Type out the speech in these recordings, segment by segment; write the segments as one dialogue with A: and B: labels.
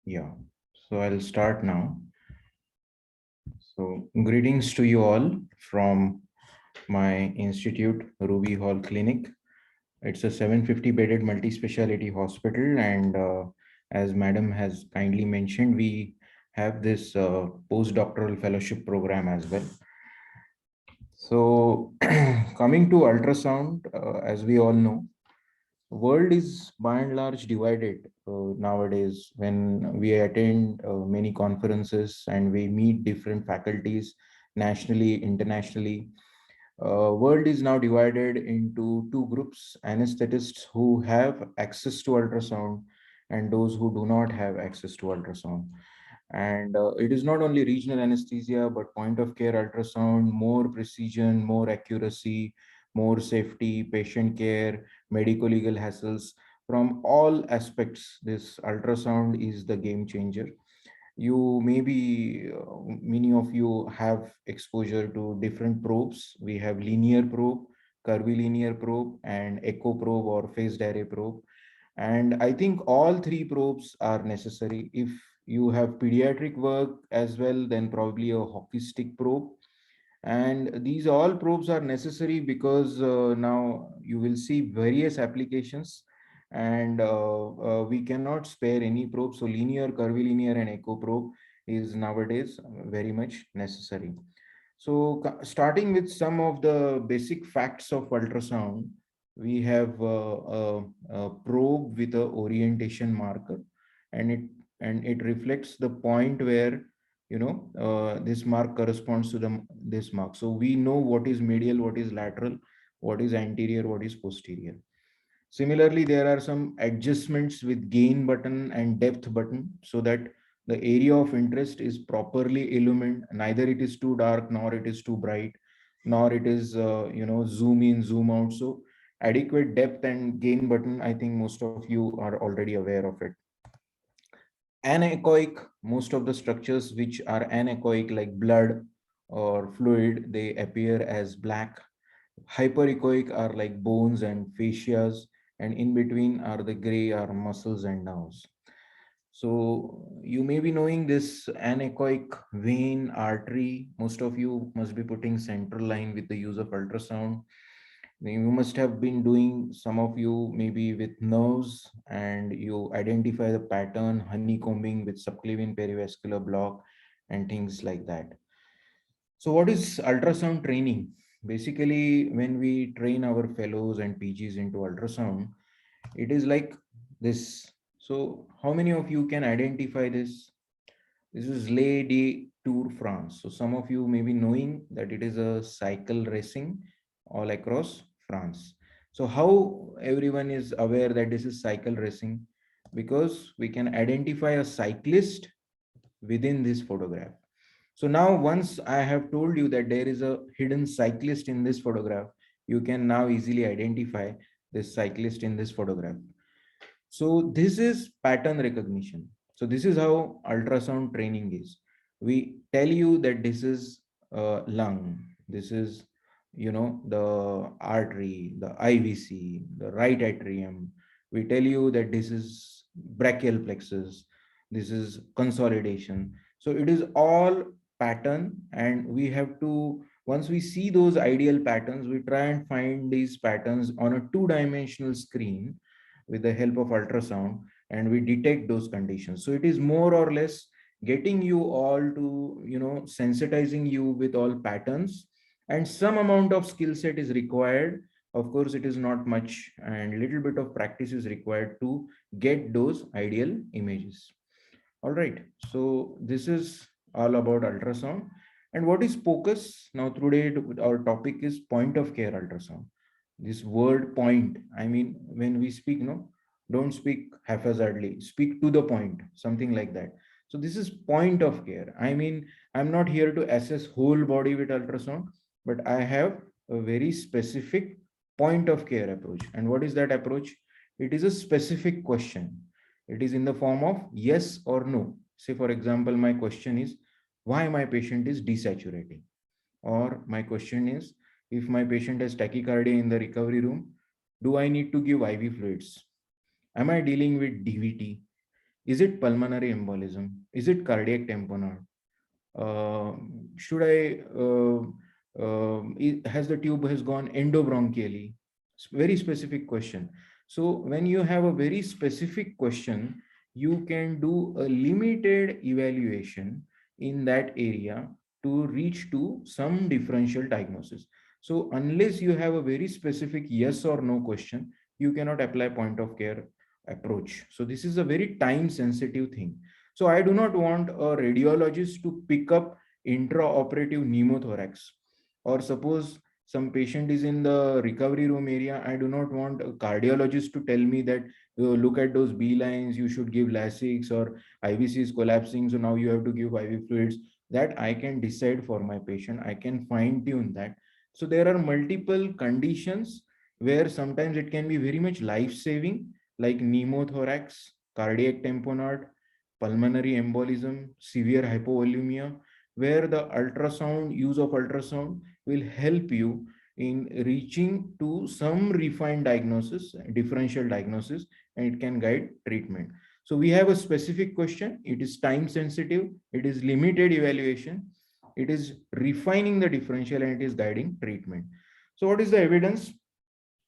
A: Yeah, so I'll start now. So, greetings to you all from my institute, Ruby Hall Clinic. It's a 750 bedded multi speciality hospital, and as Madam has kindly mentioned, we have this postdoctoral fellowship program as well. So, coming to ultrasound, as we all know, world is by and large divided nowadays. When we attend many conferences and we meet different faculties nationally, internationally, world is now divided into two groups: anesthetists who have access to ultrasound and those who do not have access to ultrasound. And it is not only regional anesthesia but point of care ultrasound, more precision, more accuracy, more safety, patient care, medico legal hassles. From all aspects, this ultrasound is the game changer. You maybe Many of you have exposure to different probes. We have linear probe, curvilinear probe, and echo probe or phased array probe. And I think all three probes are necessary. If you have pediatric work as well, then probably a hockey stick probe. And these all probes are necessary because now you will see various applications, and we cannot spare any probe. So linear, curvilinear, and echo probe is nowadays very much necessary. So starting with some of the basic facts of ultrasound, we have a probe with a orientation marker, and it reflects the point where this mark corresponds to this mark. So we know what is medial, what is lateral, what is anterior, what is posterior. Similarly, there are some adjustments with gain button and depth button so that the area of interest is properly illumined. Neither it is too dark, nor it is too bright, nor it is zoom in, zoom out. So adequate depth and gain button, I think most of you are already aware of it. Anechoic, most of the structures which are anechoic like blood or fluid, they appear as black. Hyperechoic are like bones and fascias, and in between are the gray are muscles and nerves. So you may be knowing this anechoic vein, artery. Most of you must be putting central line with the use of ultrasound. You must have been doing, some of you maybe with nerves, and you identify the pattern, honeycombing with subclavian perivascular block and things like that. So what is ultrasound training? Basically, when we train our fellows and PGs into ultrasound, it is like this. So how many of you can identify this? This is Les de Tour France. So some of you may be knowing that it is a cycle racing all across France. So how everyone is aware that this is cycle racing? Because we can identify a cyclist within this photograph. So now once I have told you that there is a hidden cyclist in this photograph, you can now easily identify this cyclist in this photograph. So this is pattern recognition. So this is how ultrasound training is. We tell you that this is lung, this is the artery, the IVC, the right atrium. We tell you that this is brachial plexus, this is consolidation. So it is all pattern, and we have to, once we see those ideal patterns, we try and find these patterns on a two-dimensional screen with the help of ultrasound, and we detect those conditions. So it is more or less getting you all to sensitizing you with all patterns, and some amount of skill set is required. Of course it is not much, and little bit of practice is required to get those ideal images. All right, so this is all about ultrasound. And what is POCUS? Now today our topic is point of care ultrasound. This word point, I mean, when we speak, no, don't speak haphazardly, speak to the point, something like that. So this is point of care. I mean, I'm not here to assess whole body with ultrasound, but I have a very specific point of care approach. And what is that approach? It is a specific question. It is in the form of yes or no. Say for example, my question is why my patient is desaturating, or my question is, if my patient has tachycardia in the recovery room, do I need to give IV fluids? Am I dealing with DVT? Is it pulmonary embolism? Is it cardiac tamponade? uh, should I has the tube has gone endobronchially? Very specific question. So when you have a very specific question, you can do a limited evaluation in that area to reach to some differential diagnosis. So unless you have a very specific yes or no question, you cannot apply point of care approach. So this is a very time sensitive thing. So I do not want a radiologist to pick up intraoperative pneumothorax. Or suppose some patient is in the recovery room area, I do not want a cardiologist to tell me that look at those B lines, you should give Lasix, or IVC is collapsing, so now you have to give IV fluids. That I can decide for my patient. I can fine tune that. So there are multiple conditions where sometimes it can be very much life saving, like pneumothorax, cardiac tamponade, pulmonary embolism, severe hypovolemia, where the ultrasound, use of ultrasound will help you in reaching to some refined diagnosis, differential diagnosis, and it can guide treatment. So we have a specific question. It is time sensitive. It is limited evaluation. It is refining the differential and it is guiding treatment. So what is the evidence?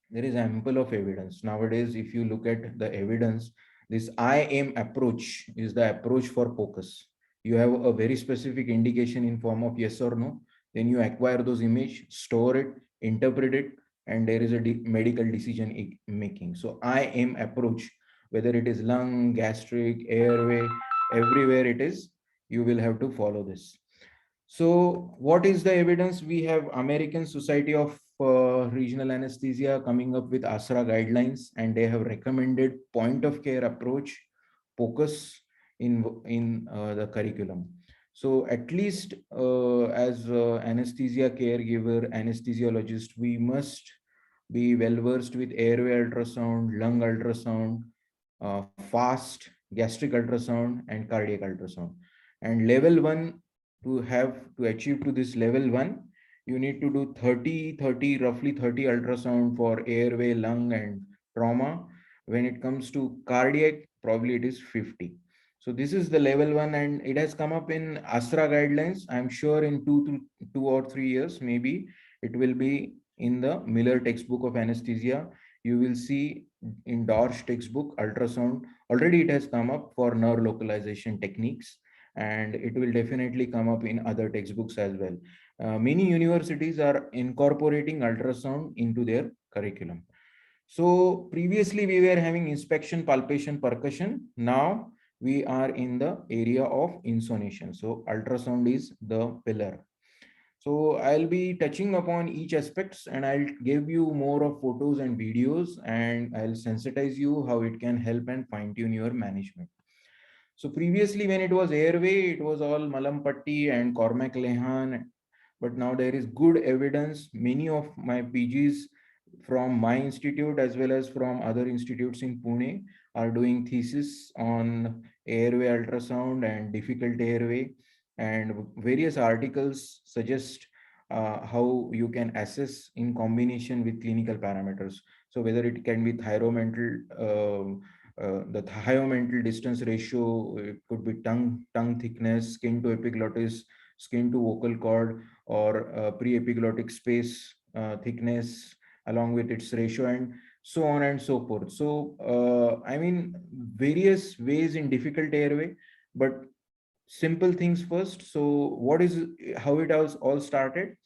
A: There is ample of evidence nowadays. If you look at the evidence, this IM approach is the approach for POCUS. You have a very specific indication in form of yes or no, then you acquire those image, store it, interpret it, and there is a medical decision making. So IM approach, whether it is lung, gastric, airway, everywhere it is, you will have to follow this. So, what is the evidence? We have American Society of Regional Anesthesia coming up with ASRA guidelines, and they have recommended point of care approach, POCUS in the curriculum. So, at least as anesthesia caregiver, anesthesiologist, we must be well versed with airway ultrasound, lung ultrasound, fast gastric ultrasound, and cardiac ultrasound. And level one, to have to achieve to this level one, you need to do 30 roughly 30 ultrasound for airway, lung, and trauma. When it comes to cardiac, probably it is 50. So this is the level one, and it has come up in ASRA guidelines. I'm sure in 2 or 3 years, maybe it will be in the Miller textbook of anesthesia. You will see in Dorsch textbook ultrasound. Already it has come up for nerve localization techniques, and it will definitely come up in other textbooks as well. Many universities are incorporating ultrasound into their curriculum. So previously we were having inspection, palpation, percussion. Now we are in the area of insonation. So ultrasound is the pillar. So I'll be touching upon each aspects, and I'll give you more of photos and videos, and I'll sensitize you how it can help and fine tune your management. So previously, when it was airway, it was all Malampatti and Cormac Lehan, but now there is good evidence. Many of my PGs from my institute as well as from other institutes in Pune are doing thesis on airway ultrasound and difficult airway, and various articles suggest how you can assess in combination with clinical parameters. So whether it can be thyromental, the thiomental distance ratio, it could be tongue thickness, skin to epiglottis, skin to vocal cord, or pre-epiglottic space thickness along with its ratio, and so on and so forth. So I mean, various ways in difficult airway, but simple things first. So what is, how it has all started?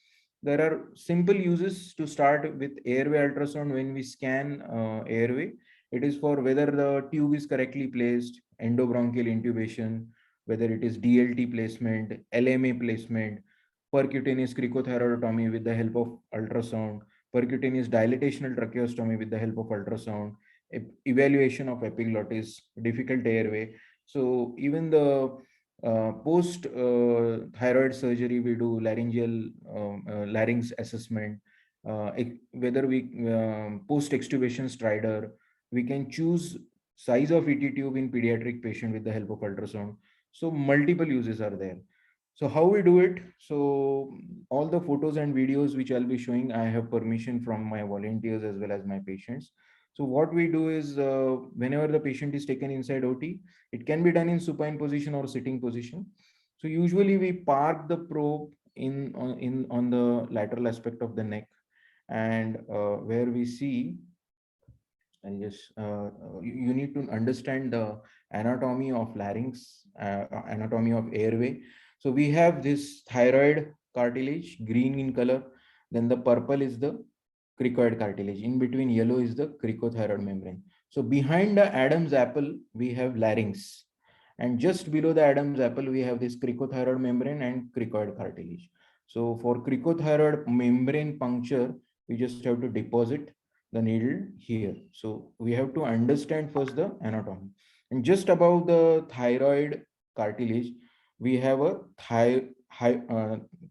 A: There are simple uses to start with airway ultrasound. When we scan airway, it is for whether the tube is correctly placed, endobronchial intubation, whether it is DLT placement, LMA placement, percutaneous cricothyroidotomy with the help of ultrasound, percutaneous dilatational tracheostomy with the help of ultrasound, evaluation of epiglottis, difficult airway. So even the post thyroid surgery, we do laryngeal larynx assessment. Whether we post extubation stridor, we can choose size of ET tube in pediatric patient with the help of ultrasound. So multiple uses are there. So how we do it? So all the photos and videos which I'll be showing, I have permission from my volunteers as well as my patients. So what we do is, whenever the patient is taken inside OT, it can be done in supine position or sitting position. So usually we park the probe on the lateral aspect of the neck, and where we see, and just you need to understand the anatomy of larynx, anatomy of airway. So we have this thyroid cartilage, green in color. Then the purple is the cricoid cartilage. In between yellow is the cricothyroid membrane. So behind the Adam's apple, we have larynx. And just below the Adam's apple, we have this cricothyroid membrane and cricoid cartilage. So for cricothyroid membrane puncture, we just have to deposit the needle here. So we have to understand first the anatomy. And just above the thyroid cartilage, we have a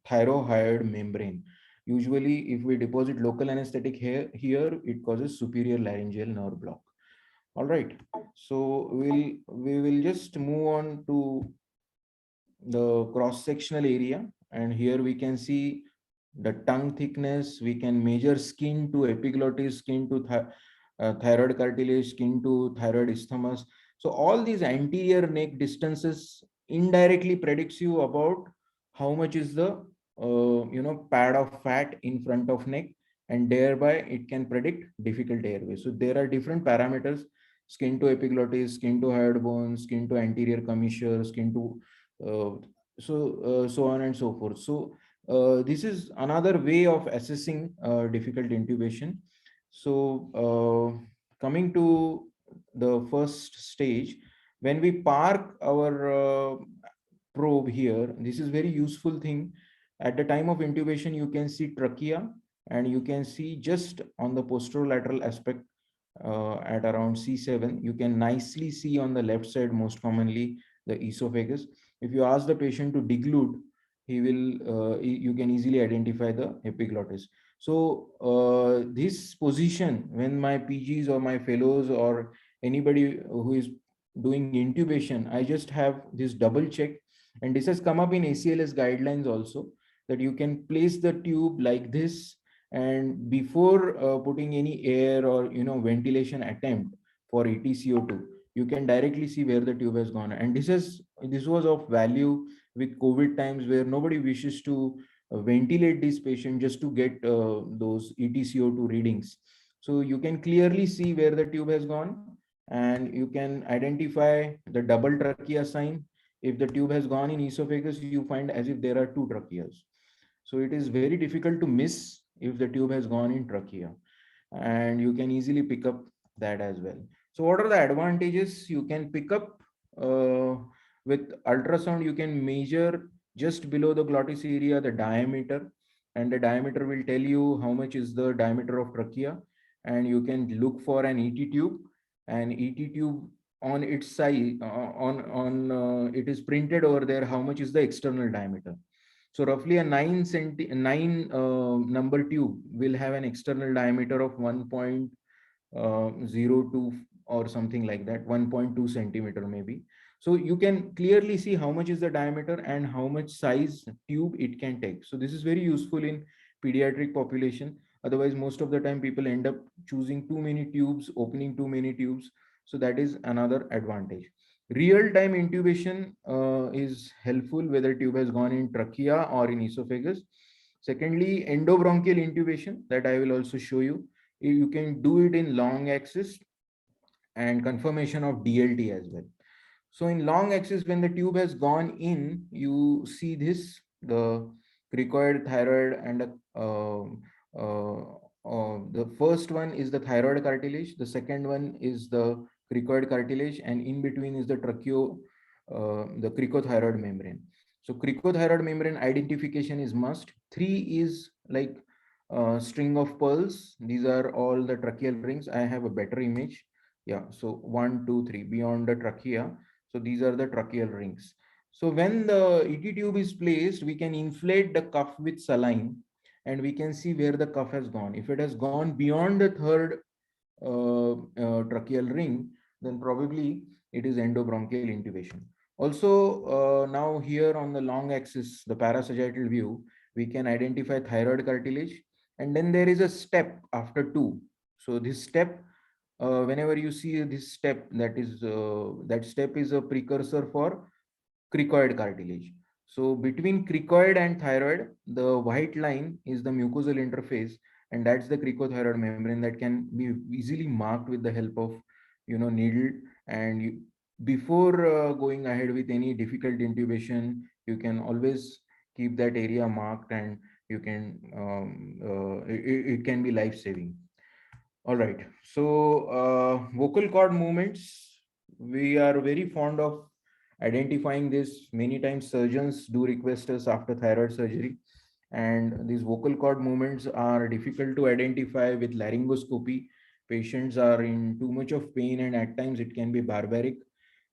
A: thyroid membrane. Usually, if we deposit local anesthetic here it causes superior laryngeal nerve block. All right. So we will just move on to the cross-sectional area, and here we can see the tongue thickness. We can measure skin to epiglottis, skin to thyroid cartilage, skin to thyroid isthmus. So all these anterior neck distances indirectly predicts you about how much is the pad of fat in front of neck, and thereby it can predict difficult airway. So there are different parameters: skin to epiglottis, skin to hyoid bone, skin to anterior commissure, skin to uh, so on and so forth. So this is another way of assessing difficult intubation. So coming to the first stage, when we park our probe here, this is very useful thing. At the time of intubation, you can see trachea, and you can see just on the posterolateral aspect at around C7, you can nicely see on the left side, most commonly, the esophagus. If you ask the patient to deglute, he will you can easily identify the epiglottis. So this position, when my PGs or my fellows or anybody who is doing intubation, I just have this double check, and this has come up in ACLS guidelines also, that you can place the tube like this, and before putting any air or ventilation attempt for EtCO2, you can directly see where the tube has gone. And this was of value with COVID times, where nobody wishes to ventilate this patient just to get those EtCO2 readings. So you can clearly see where the tube has gone, and you can identify the double trachea sign. If the tube has gone in esophagus, you find as if there are two tracheas. So it is very difficult to miss if the tube has gone in trachea, and you can easily pick up that as well. So what are the advantages? You can pick up with ultrasound. You can measure just below the glottis area the diameter, and the diameter will tell you how much is the diameter of trachea, and you can look for an ET tube. And ET tube, on its side, it is printed over there how much is the external diameter. So roughly a 9 number tube will have an external diameter of 1.02 or something like that, 1.2 centimeter maybe. So you can clearly see how much is the diameter and how much size tube it can take. So this is very useful in pediatric population. Otherwise, most of the time people end up choosing too many tubes, opening too many tubes. So that is another advantage. Real-time intubation is helpful whether tube has gone in trachea or in esophagus. Secondly, endobronchial intubation, that I will also show you. You can do it in long axis, and confirmation of DLT as well. So in long axis, when the tube has gone in, you see this, the cricoid, thyroid, and the first one is the thyroid cartilage. The second one is the cricoid cartilage, and in between is the the cricothyroid membrane. So cricothyroid membrane identification is must. Three is like string of pearls. These are all the tracheal rings. I have a better image. Yeah, so 1, 2, 3 beyond the trachea. So these are the tracheal rings. So when the ET tube is placed, we can inflate the cuff with saline, and we can see where the cuff has gone. If it has gone beyond the third tracheal ring, then probably it is endobronchial intubation. Also, now here on the long axis, the parasagittal view, we can identify thyroid cartilage, and then there is a step after two. So this step whenever you see this step, that step is a precursor for cricoid cartilage. So between cricoid and thyroid, the white line is the mucosal interface, and that's the cricothyroid membrane that can be easily marked with the help of, needle. And before going ahead with any difficult intubation, you can always keep that area marked, and you can it can be life saving. All right. So, vocal cord movements, we are very fond of identifying this. Many times, surgeons do request us after thyroid surgery, and these vocal cord movements are difficult to identify with laryngoscopy. Patients are in too much of pain, and at times it can be barbaric.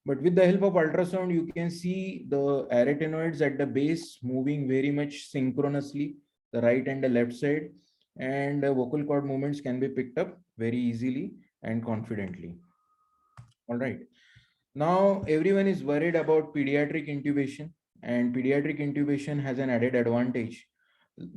A: But with the help of ultrasound, you can see the arytenoids at the base moving very much synchronously, the right and the left side, and vocal cord movements can be picked up very easily and confidently. All right. Now, everyone is worried about pediatric intubation, and pediatric intubation has an added advantage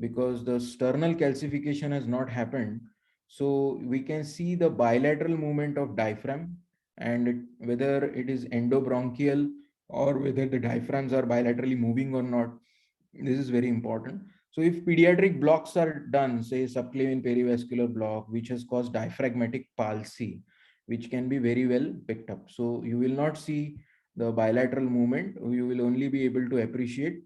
A: because the sternal calcification has not happened. So we can see the bilateral movement of diaphragm, and whether it is endobronchial or whether the diaphragms are bilaterally moving or not. This is very important. So if pediatric blocks are done, say subclavian perivascular block, which has caused diaphragmatic palsy, which can be very well picked up. So you will not see the bilateral movement. You will only be able to appreciate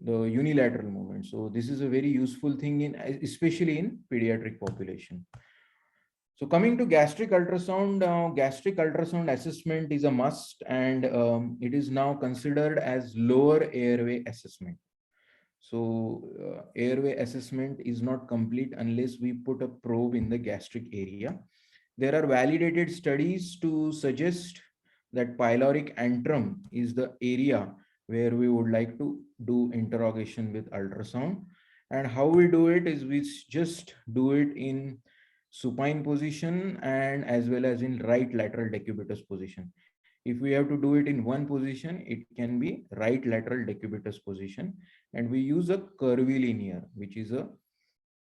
A: the unilateral movement. So this is a very useful thing in, especially in pediatric population. So coming to gastric ultrasound assessment is a must, and it is now considered as lower airway assessment. So airway assessment is not complete unless we put a probe in the gastric area. There are validated studies to suggest that pyloric antrum is the area where we would like to do interrogation with ultrasound. And how we do it is we just do it in supine position and as well as in right lateral decubitus position. If we have to do it in one position, it can be right lateral decubitus position, and we use a curvilinear, which is a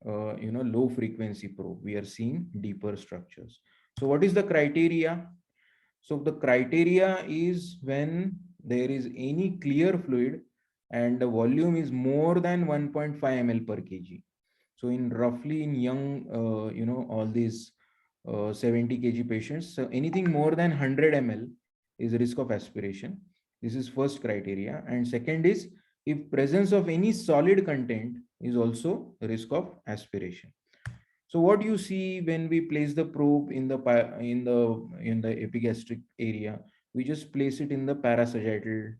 A: low frequency probe. We are seeing deeper structures. So what is the criteria? So the criteria is when there is any clear fluid and the volume is more than 1.5 ml per kg. So in roughly in young, all these 70 kg patients, so anything more than 100 ml is risk of aspiration. This is first criteria. And second is if presence of any solid content is also risk of aspiration. So what you see when we place the probe in the epigastric area, we just place it in the parasagittal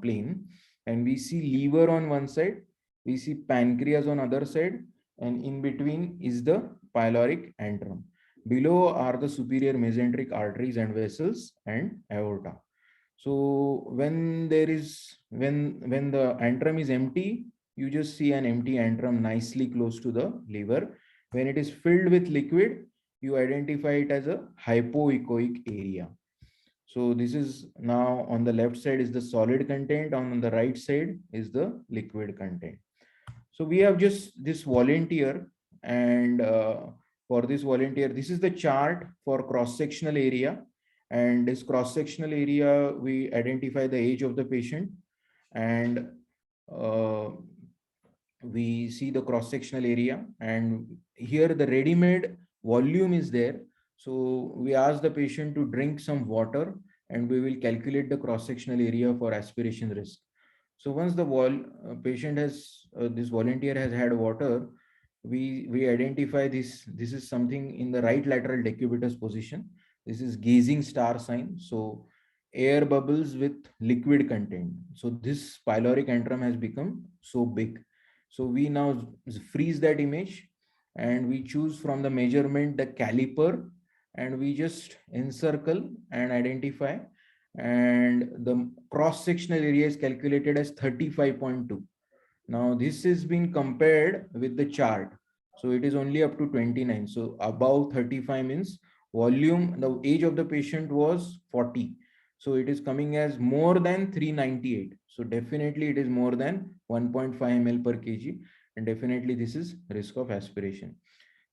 A: plane, and we see liver on one side, we see pancreas on other side, and in between is the pyloric antrum. Below are the superior mesenteric arteries and vessels and aorta. So when the antrum is empty, you just see an empty antrum nicely close to the liver. When it is filled with liquid, you identify it as a hypoechoic area. So this is now on the left side is the solid content, on the right side is the liquid content. So we have just this volunteer, and for this volunteer, this is the chart for cross-sectional area. And this cross-sectional area, we identify the age of the patient, and uh, we see the cross-sectional area, and here the ready-made volume is there. So we ask the patient to drink some water, and we will calculate the cross-sectional area for aspiration risk. So once the patient has this volunteer has had water, we identify this. This is something in the right lateral decubitus position. This is gazing star sign. So air bubbles with liquid content. So this pyloric antrum has become so big. So we now freeze that image, and we choose from the measurement the caliper, and we just encircle and identify, and the cross sectional area is calculated as 35.2. Now this is being compared with the chart, so it is only up to 29. So above 35 means volume, the age of the patient was 40, so it is coming as more than 398. So definitely it is more than 1.5 ml per kg, and definitely this is risk of aspiration.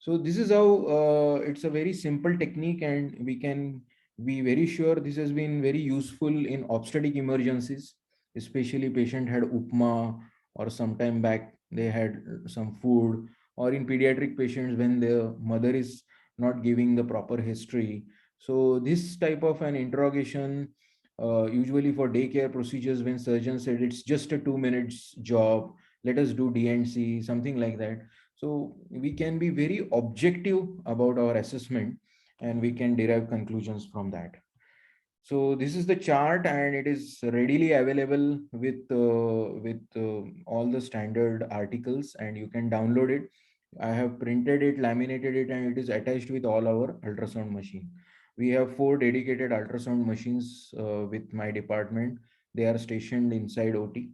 A: So this is how it's a very simple technique, and we can be very sure this has been very useful in obstetric emergencies, especially patient had upma, or sometime back they had some food, or in pediatric patients when the mother is not giving the proper history. So this type of an interrogation, usually for daycare procedures, when surgeon said it's just a 2 minutes job, let us do D&C, something like that. So we can be very objective about our assessment, and we can derive conclusions from that. So this is the chart, and it is readily available with all the standard articles, and you can download it. I have printed it, laminated it, and it is attached with all our ultrasound machine. We have 4 dedicated ultrasound machines with my department. They are stationed inside OT.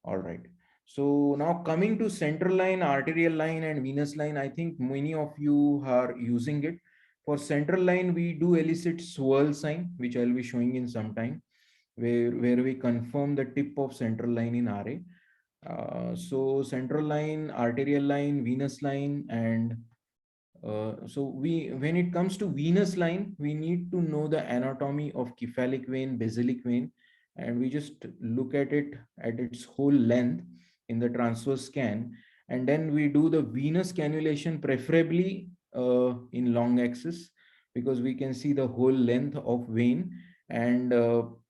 A: All right. So now coming to central line, arterial line, and venous line, I think many of you are using it. For central line, we do elicit swirl sign, which I'll be showing in some time, where we confirm the tip of central line in RA. So central line, arterial line, venous line, and so when it comes to venous line, we need to know the anatomy of cephalic vein, basilic vein, and we just look at it at its whole length in the transverse scan, and then we do the venous cannulation, preferably in long axis, because we can see the whole length of vein and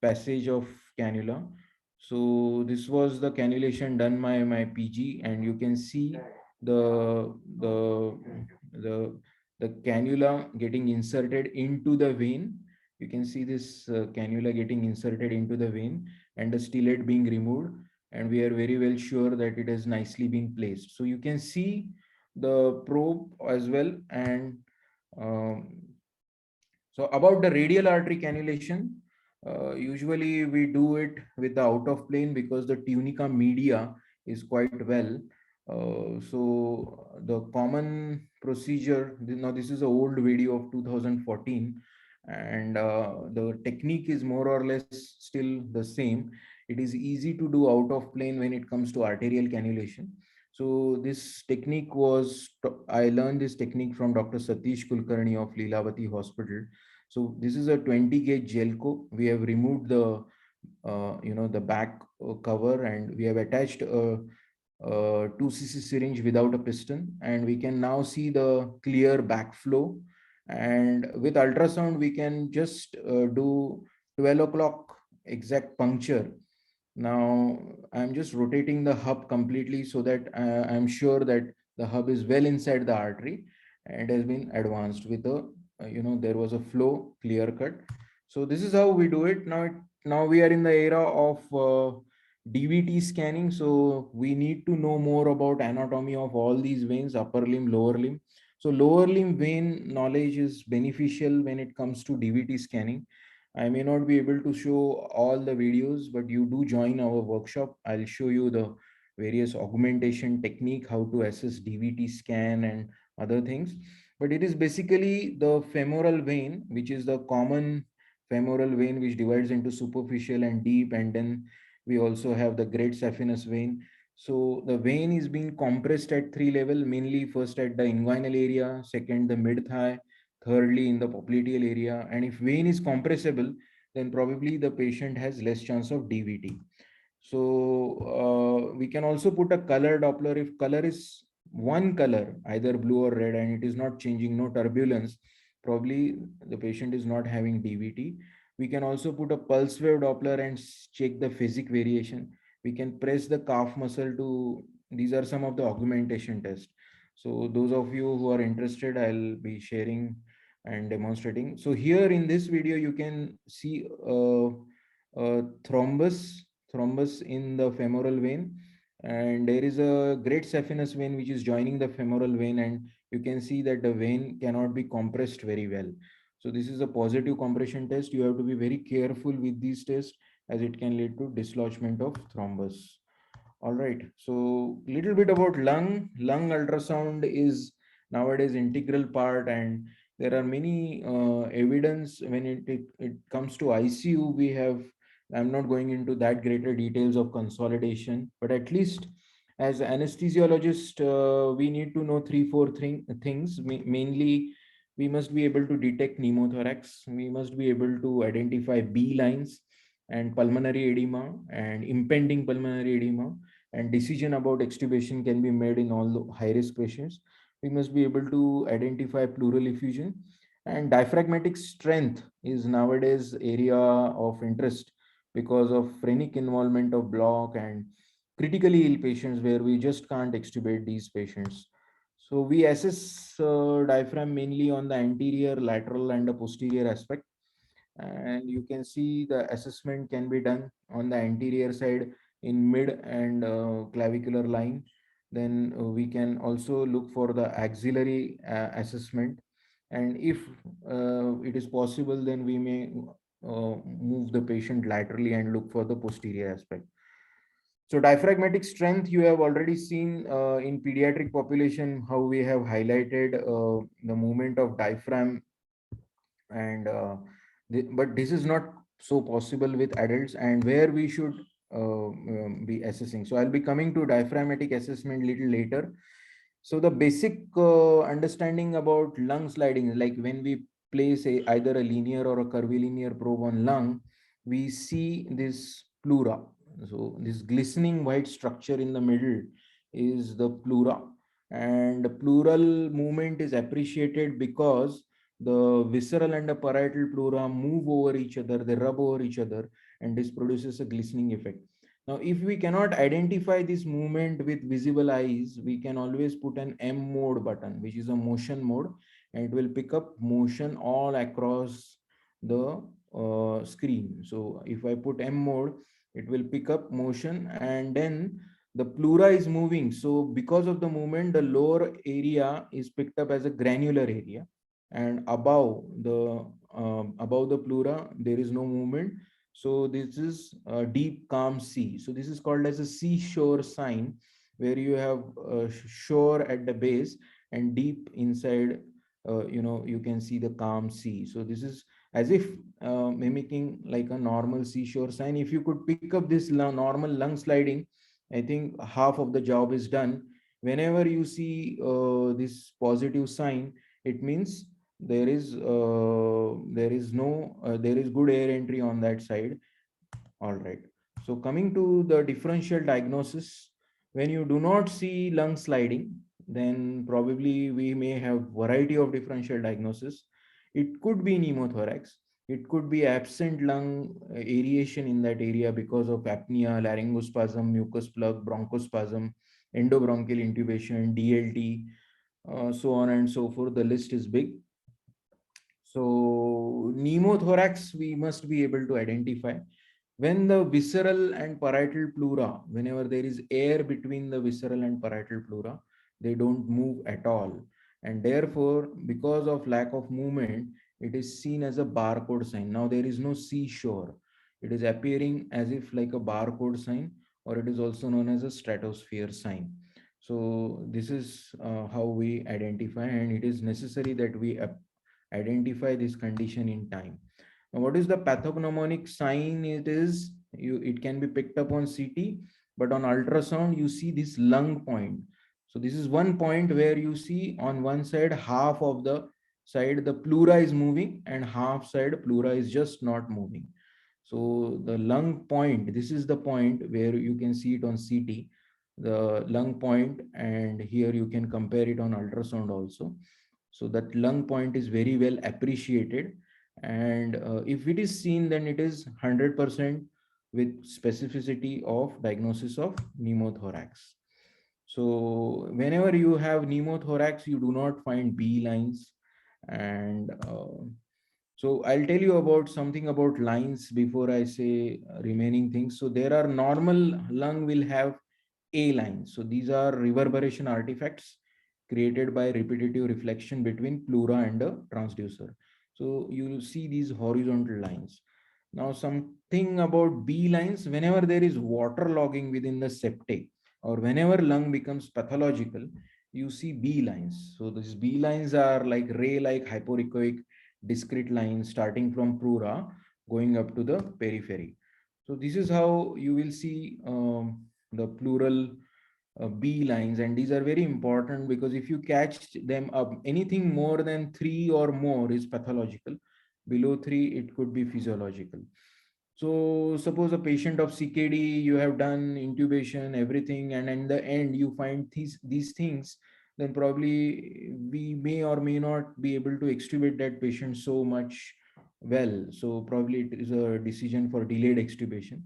A: passage of cannula. So this was the cannulation done by my PG, and you can see the the the the cannula getting inserted into the vein. You can see this cannula getting inserted into the vein, and the stellate being removed, and we are very well sure that it has nicely been placed. So you can see the probe as well. And um, so about the radial artery cannulation, usually we do it with the out of plane because the tunica media is quite well. So the common procedure, now this is an old video of 2014, and the technique is more or less still the same. It is easy to do out of plane when it comes to arterial cannulation. So this technique I learned this technique from Dr. Satish Kulkarni of Leelavati Hospital. So this is a 20 gauge Gelco. We have removed the back cover, and we have attached a 2 cc syringe without a piston, and we can now see the clear backflow. And with ultrasound, we can just do 12 o'clock exact puncture. Now I'm just rotating the hub completely so that I'm sure that the hub is well inside the artery and has been advanced with there was a flow clear cut. So this is how we do it. Now we are in the era of DVT scanning. So we need to know more about anatomy of all these veins, upper limb, lower limb. So lower limb vein knowledge is beneficial when it comes to DVT scanning. I may not be able to show all the videos, but you do join our workshop. I'll show you the various augmentation technique, how to assess DVT scan and other things. But it is basically the femoral vein, which is the common femoral vein, which divides into superficial and deep. And then we also have the great saphenous vein. So the vein is being compressed at 3 levels, mainly first at the inguinal area, second the mid thigh, thirdly in the popliteal area. And if vein is compressible, then probably the patient has less chance of DVT. So we can also put a color Doppler. If color is one color, either blue or red, and it is not changing, no turbulence, probably the patient is not having DVT. We can also put a pulse wave Doppler and check the phasic variation. We can press the calf muscle to, these are some of the augmentation tests. So those of you who are interested, I'll be sharing and demonstrating. So here in this video, you can see a thrombus in the femoral vein, and there is a great saphenous vein which is joining the femoral vein, and you can see that the vein cannot be compressed very well. So this is a positive compression test. You have to be very careful with these tests, as it can lead to dislodgement of thrombus. All right. So little bit about lung. Lung ultrasound is nowadays integral part, and there are many evidence when it comes to ICU. I'm not going into that greater details of consolidation, but at least As anesthesiologist, we need to know three, four things. Mainly, we must be able to detect pneumothorax. We must be able to identify B lines and pulmonary edema and impending pulmonary edema. And decision about extubation can be made in all the high-risk patients. We must be able to identify pleural effusion. And diaphragmatic strength is nowadays area of interest because of phrenic involvement of block and critically ill patients where we just can't extubate these patients. So we assess diaphragm mainly on the anterior, lateral, and the posterior aspect. And you can see the assessment can be done on the anterior side in mid and clavicular line. Then we can also look for the axillary assessment. And if it is possible, then we may move the patient laterally and look for the posterior aspect. So diaphragmatic strength, you have already seen in pediatric population how we have highlighted the movement of diaphragm, and but this is not so possible with adults, and where we should be assessing. So I'll be coming to diaphragmatic assessment little later. So the basic understanding about lung sliding, like when we place either a linear or a curvilinear probe on lung, we see this pleura. So this glistening white structure in the middle is the pleura, and the pleural movement is appreciated because the visceral and the parietal pleura move over each other, they rub over each other, and this produces a glistening effect. Now, if we cannot identify this movement with visible eyes, we can always put an M mode button, which is a motion mode, and it will pick up motion all across the screen. So if I put M mode, it will pick up motion, and then the pleura is moving. So because of the movement, the lower area is picked up as a granular area, and above the pleura there is no movement. So this is a deep calm sea. So this is called as a seashore sign, where you have shore at the base and deep inside, you can see the calm sea. So this is as if mimicking like a normal seashore sign. If you could pick up this normal lung sliding, I think half of the job is done. Whenever you see this positive sign, it means there is good air entry on that side. All right. So coming to the differential diagnosis, when you do not see lung sliding, then probably we may have variety of differential diagnosis. It could be pneumothorax. It could be absent lung aeration in that area because of apnea, laryngospasm, mucus plug, bronchospasm, endobronchial intubation, DLT, so on and so forth. The list is big. So pneumothorax we must be able to identify when the visceral and parietal pleura, whenever there is air between the visceral and parietal pleura, they don't move at all. And therefore, because of lack of movement, it is seen as a barcode sign. Now there is no seashore. It is appearing as if like a barcode sign, or it is also known as a stratosphere sign. So this is how we identify, and it is necessary that we identify this condition in time. Now, what is the pathognomonic sign? It can be picked up on CT, but on ultrasound you see this lung point. So this is one point where you see on one side half of the side the pleura is moving and half side pleura is just not moving. So the lung point, this is the point where you can see it on CT, the lung point, and here you can compare it on ultrasound also. So that lung point is very well appreciated, and if it is seen, then it is 100% with specificity of diagnosis of pneumothorax. So whenever you have pneumothorax, you do not find B lines. And so I'll tell you about something about lines before I say remaining things. So there are normal lung will have A lines. So these are reverberation artifacts created by repetitive reflection between pleura and the transducer. So you will see these horizontal lines. Now something about B lines, whenever there is water logging within the septate, or whenever lung becomes pathological, you see B lines. So these B lines are like ray-like hypoechoic discrete lines starting from pleura going up to the periphery. So this is how you will see the pleural B lines, and these are very important because if you catch them up, anything more than 3 or more is pathological. Below 3, it could be physiological. So suppose a patient of CKD, you have done intubation, everything, and in the end you find these things, then probably we may or may not be able to extubate that patient so much well. So probably it is a decision for delayed extubation.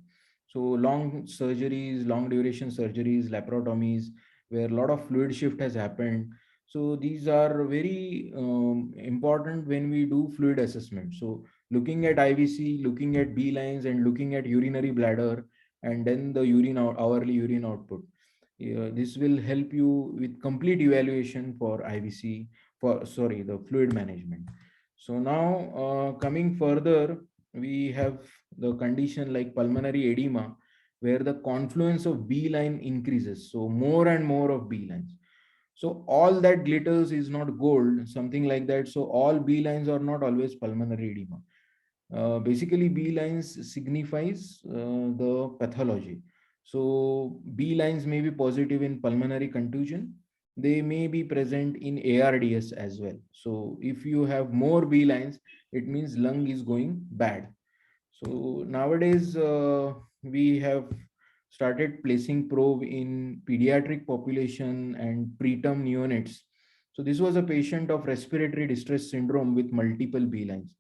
A: So long surgeries, long duration surgeries, laparotomies, where a lot of fluid shift has happened. So these are very important when we do fluid assessment. So looking at IVC, looking at B lines, and looking at urinary bladder, and then the hourly urine output. This will help you with complete evaluation for IVC, for sorry, the fluid management. So now coming further, we have the condition like pulmonary edema, where the confluence of B line increases. So more and more of B lines. So all that glitters is not gold, something like that. So all B lines are not always pulmonary edema. Basically, B lines signifies the pathology. So B lines may be positive in pulmonary contusion. They may be present in ARDS as well. So if you have more B lines, it means lung is going bad. So nowadays, we have started placing probe in pediatric population and preterm neonates. So this was a patient of respiratory distress syndrome with multiple B lines.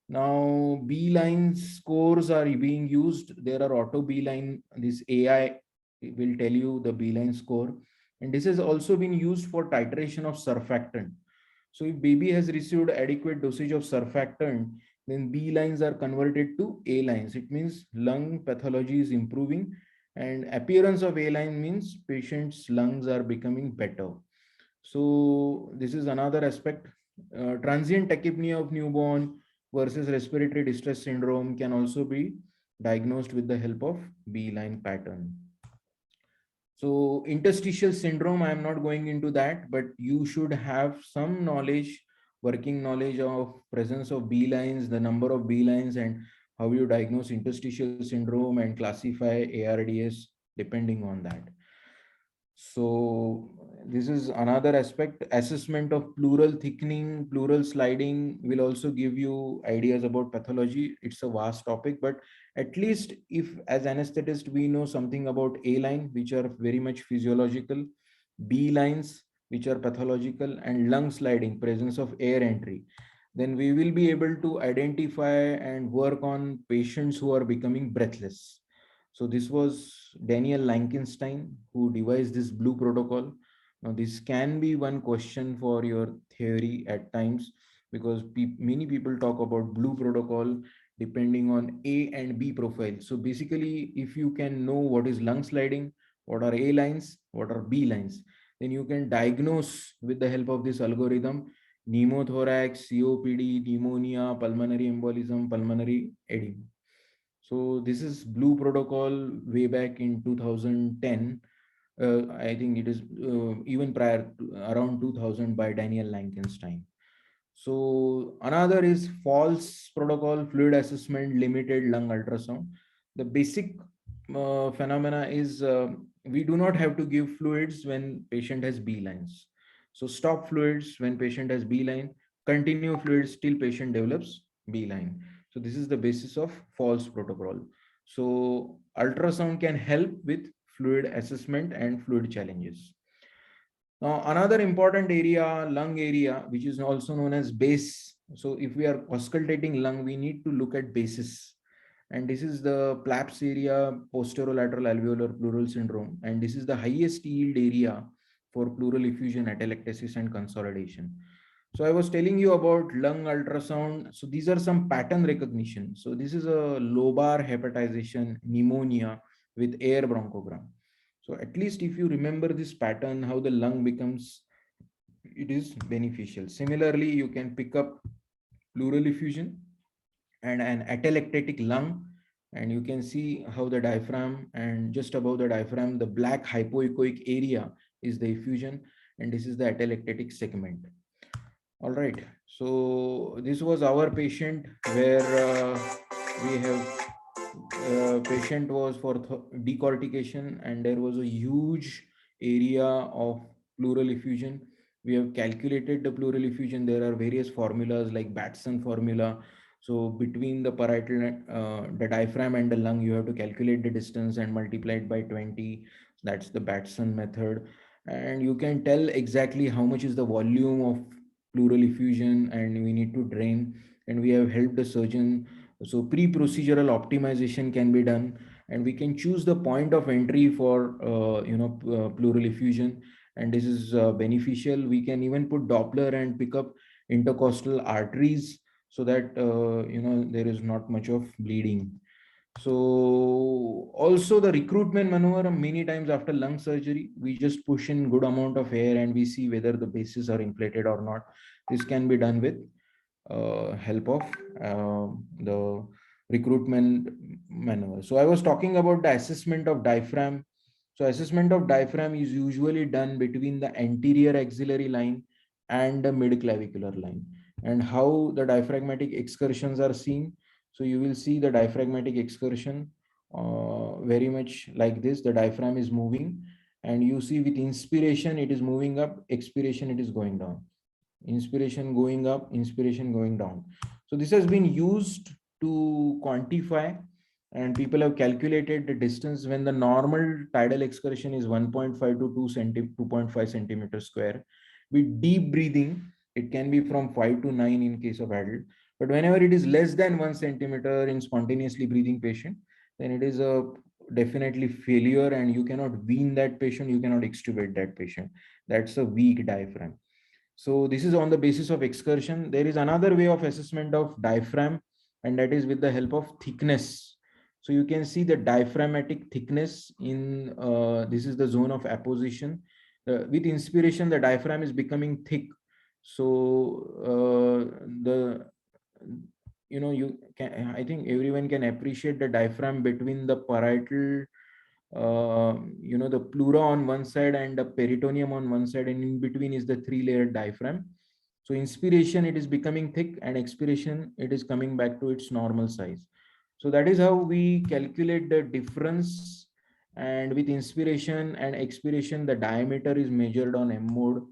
A: Now, B line scores are being used. There are auto B line, this AI will tell you the B line score. And this has also been used for titration of surfactant. So if baby has received adequate dosage of surfactant, then B lines are converted to A lines. It means lung pathology is improving, and appearance of A line means patient's lungs are becoming better. So this is another aspect. Transient tachypnea of newborn versus respiratory distress syndrome can also be diagnosed with the help of B line pattern. So interstitial syndrome, I am not going into that, but you should have some knowledge, working knowledge of presence of B lines, the number of B lines, and how you diagnose interstitial syndrome and classify ARDS depending on that. So this is another aspect. Assessment of pleural thickening, pleural sliding will also give you ideas about pathology. It's a vast topic, but at least if as anesthetist we know something about A line, which are very much physiological, B lines, which are pathological, and lung sliding, presence of air entry, then we will be able to identify and work on patients who are becoming breathless. So this was Daniel Lankenstein who devised this blue protocol. Now this can be one question for your theory at times, because many people talk about blue protocol depending on A and B profile. So basically, if you can know what is lung sliding, what are A lines, what are B lines, then you can diagnose with the help of this algorithm pneumothorax, COPD, pneumonia, pulmonary embolism, pulmonary edema. So this is blue protocol way back in 2010. I think it is even prior to around 2000 by Daniel Lankenstein. So another is false protocol, fluid assessment, limited lung ultrasound. The basic phenomena is we do not have to give fluids when patient has B lines. So stop fluids when patient has B line, continue fluids till patient develops B line. So this is the basis of false protocol. So ultrasound can help with fluid assessment and fluid challenges. Now, another important area, lung area, which is also known as base. So if we are auscultating lung, we need to look at bases. And this is the PLAPS area, posterolateral alveolar pleural syndrome. And this is the highest yield area for pleural effusion, atelectasis, and consolidation. So I was telling you about lung ultrasound. So these are some pattern recognition. So this is a lobar hepatization, pneumonia with air bronchogram. So at least if you remember this pattern, how the lung becomes, it is beneficial. Similarly, you can pick up pleural effusion and an atelectatic lung, and you can see how the diaphragm, and just above the diaphragm, the black hypoechoic area is the effusion, and this is the atelectatic segment. All right. So this was our patient where we have patient was for decortication, and there was a huge area of pleural effusion. We have calculated the pleural effusion. There are various formulas like Batson formula. So between the parietal, the diaphragm and the lung, you have to calculate the distance and multiply it by 20. That's the Batson method. And you can tell exactly how much is the volume of pleural effusion and we need to drain. And we have helped the surgeon. So pre-procedural optimization can be done, and we can choose the point of entry for pleural effusion, and this is beneficial. We can even put Doppler and pick up intercostal arteries so that there is not much of bleeding. So also the recruitment maneuver, many times after lung surgery, we just push in good amount of air and we see whether the bases are inflated or not. This can be done with help of the recruitment maneuver. So I was talking about the assessment of diaphragm. So assessment of diaphragm is usually done between the anterior axillary line and the mid clavicular line. And how the diaphragmatic excursions are seen. So you will see the diaphragmatic excursion very much like this. The diaphragm is moving, and you see with inspiration it is moving up, expiration it is going down. Inspiration going up, inspiration going down. So this has been used to quantify, and people have calculated the distance when the normal tidal excursion is 1.5 to 2.5 centimeters square. With deep breathing, it can be from 5 to 9 in case of adult. But whenever it is less than 1 centimeter in spontaneously breathing patient, then it is a definitely failure, and you cannot wean that patient, you cannot extubate that patient. That's a weak diaphragm. So this is on the basis of excursion. There is another way of assessment of diaphragm, and that is with the help of thickness. So you can see the diaphragmatic thickness in this is the zone of apposition. With inspiration, the diaphragm is becoming thick. So the you can, I think everyone can appreciate the diaphragm between the parietal the pleura on one side and the peritoneum on one side, and in between is the three-layered diaphragm. So inspiration, it is becoming thick, and expiration, it is coming back to its normal size. So that is how we calculate the difference. And with inspiration and expiration, the diameter is measured on M mode,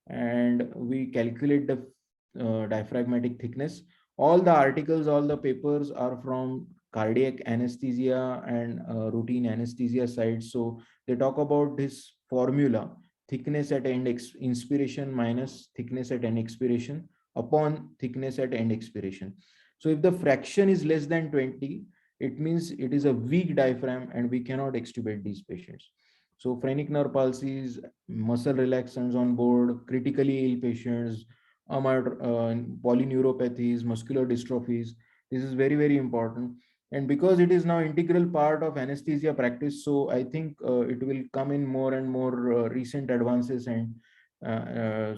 A: and we calculate the diaphragmatic thickness. All the articles, all the papers are from cardiac anesthesia and routine anesthesia side. So they talk about this formula: thickness at end inspiration minus thickness at end expiration upon thickness at end expiration. So if the fraction is less than 20, it means it is a weak diaphragm and we cannot extubate these patients. So phrenic nerve palsies, muscle relaxants on board, critically ill patients, polyneuropathies, muscular dystrophies. This is very, very important. And because it is now integral part of anesthesia practice, so I think it will come in more and more recent advances. And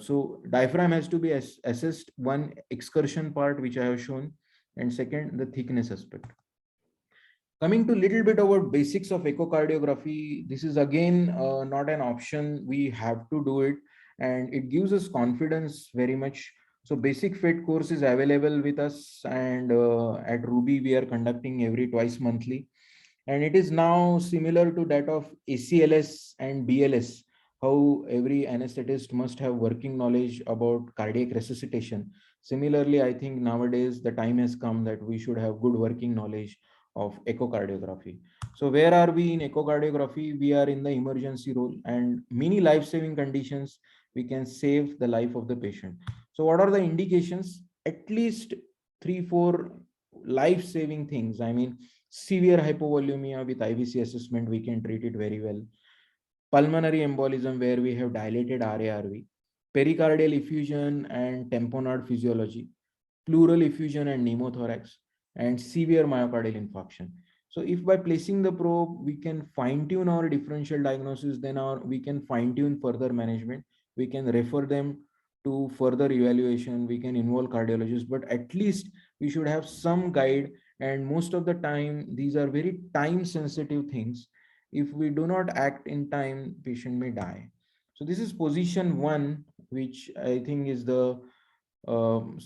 A: so diaphragm has to be assessed, one excursion part which I have shown, and second the thickness aspect. Coming to little bit about basics of echocardiography, this is again not an option. We have to do it, and it gives us confidence very much. So basic fit course is available with us, and at Ruby we are conducting every twice monthly, and it is now similar to that of ACLS and BLS. How every anesthetist must have working knowledge about cardiac resuscitation. Similarly, I think nowadays the time has come that we should have good working knowledge of echocardiography. So where are we in echocardiography? We are in the emergency role, and many life-saving conditions we can save the life of the patient. So what are the indications? At least 3-4 life-saving things. I mean, severe hypovolemia with IVC assessment, we can treat it very well. Pulmonary embolism where we have dilated RARV, pericardial effusion and tamponade physiology, pleural effusion and pneumothorax, and severe myocardial infarction. So if by placing the probe, we can fine tune our differential diagnosis, then we can fine tune further management. We can refer them to further evaluation. We can involve cardiologists, but at least we should have some guide. And most of the time, these are very time sensitive things. If we do not act in time, patient may die. So this is position one, which I think is the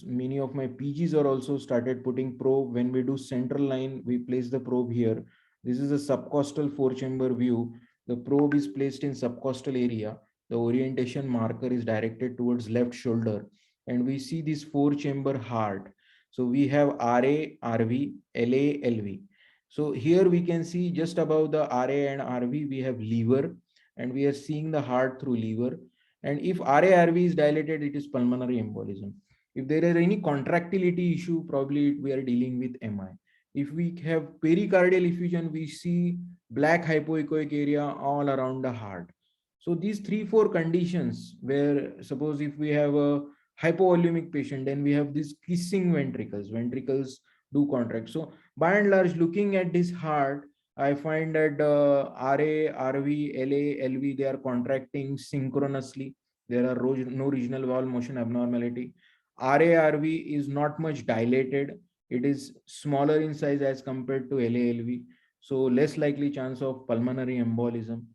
A: many of my PGs are also started putting probe. When we do central line, we place the probe here. This is a subcostal 4-chamber view. The probe is placed in subcostal area. The orientation marker is directed towards left shoulder, and we see this four chamber heart. So we have RA, RV, LA, LV. So here we can see just above the RA and RV, we have lever, and we are seeing the heart through lever. And if RA, RV is dilated, it is pulmonary embolism. If there is any contractility issue, probably we are dealing with MI. If we have pericardial effusion, we see black hypoechoic area all around the heart. So these three, four conditions where suppose if we have a hypovolumic patient, then we have these kissing ventricles. Ventricles do contract. So by and large, looking at this heart, I find that RA, RV, LA, LV, they are contracting synchronously. There are no regional valve motion abnormality. RA, RV is not much dilated. It is smaller in size as compared to LA, LV. So less likely chance of pulmonary embolism.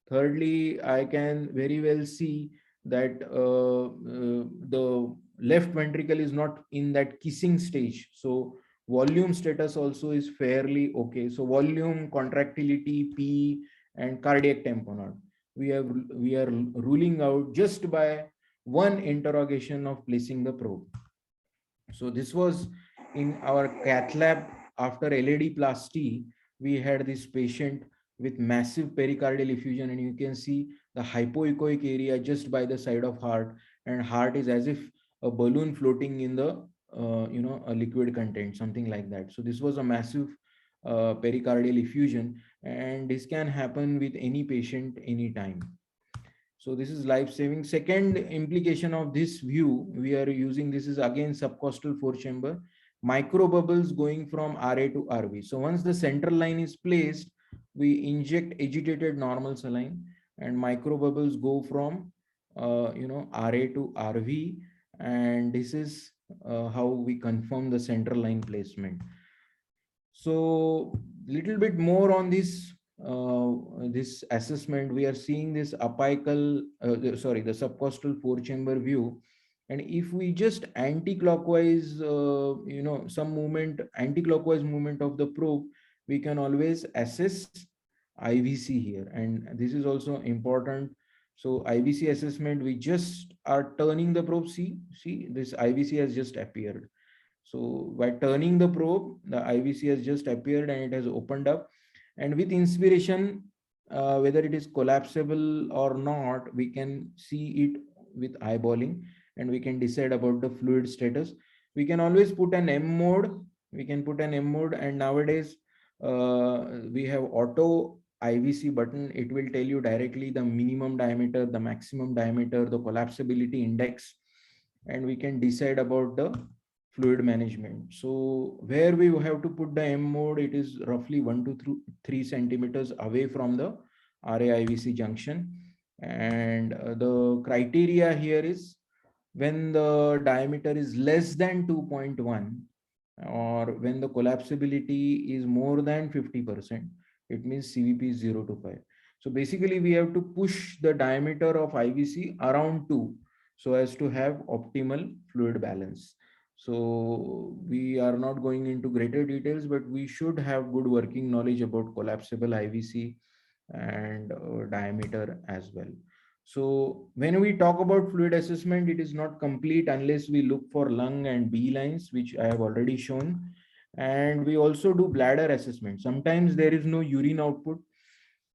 A: Thirdly, I can very well see that the left ventricle is not in that kissing stage. So volume status also is fairly okay. So volume, contractility, P, and cardiac tamponade. We are ruling out just by one interrogation of placing the probe. So this was in our cath lab after LAD plus T. We had this patient with massive pericardial effusion, and you can see the hypoechoic area just by the side of heart, and heart is as if a balloon floating in the a liquid content, something like that. So this was a massive pericardial effusion, and this can happen with any patient anytime. So this is life saving. Second implication of this view, we are using this is again subcostal four chamber, micro bubbles going from RA to RV. So once the central line is placed, we inject agitated normal saline, and micro bubbles go from RA to RV, and this is how we confirm the central line placement. So little bit more on this assessment. We are seeing this apical, the subcostal four chamber view, and if we just anti-clockwise, some movement, anti-clockwise movement of the probe, we can always assess IVC here, and this is also important. So IVC assessment, we just are turning the probe. See, this IVC has just appeared. So by turning the probe, the IVC has just appeared and it has opened up. And with inspiration, whether it is collapsible or not, we can see it with eyeballing, and we can decide about the fluid status. We can always put an M mode. We can put an M mode, and nowadays we have auto IVC button. It will tell you directly the minimum diameter, the maximum diameter, the collapsibility index, and we can decide about the fluid management. So where we have to put the M mode, it is roughly 1 to 3 centimeters away from the RA-IVC junction. And the criteria here is when the diameter is less than 2.1, or when the collapsibility is more than 50%, it means CVP is 0 to 5. So basically we have to push the diameter of IVC around 2 so as to have optimal fluid balance. So we are not going into greater details, but we should have good working knowledge about collapsible IVC and diameter as well. So when we talk about fluid assessment, it is not complete unless we look for lung and B lines, which I have already shown. And we also do bladder assessment. Sometimes there is no urine output,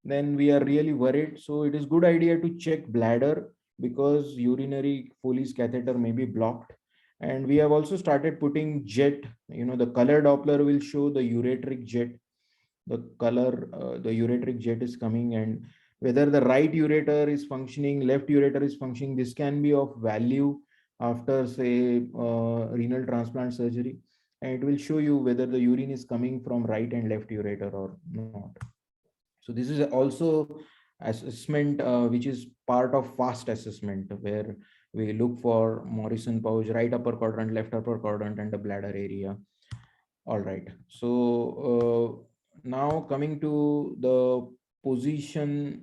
A: then we are really worried. So it is good idea to check bladder, because urinary Foley's catheter may be blocked. And we have also started putting jet, the color Doppler will show the ureteric jet, the color, the ureteric jet is coming, and whether the right ureter is functioning, left ureter is functioning. This can be of value after, say, renal transplant surgery, and it will show you whether the urine is coming from right and left ureter or not. So this is also assessment which is part of fast assessment, where we look for Morrison pouch, right upper quadrant, left upper quadrant, and the bladder area. All right. So now coming to the position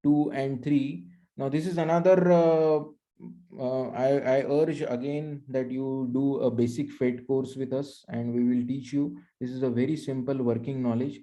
A: 2 and 3. Now this is another, I urge again that you do a basic FET course with us, and we will teach you. This is a very simple working knowledge.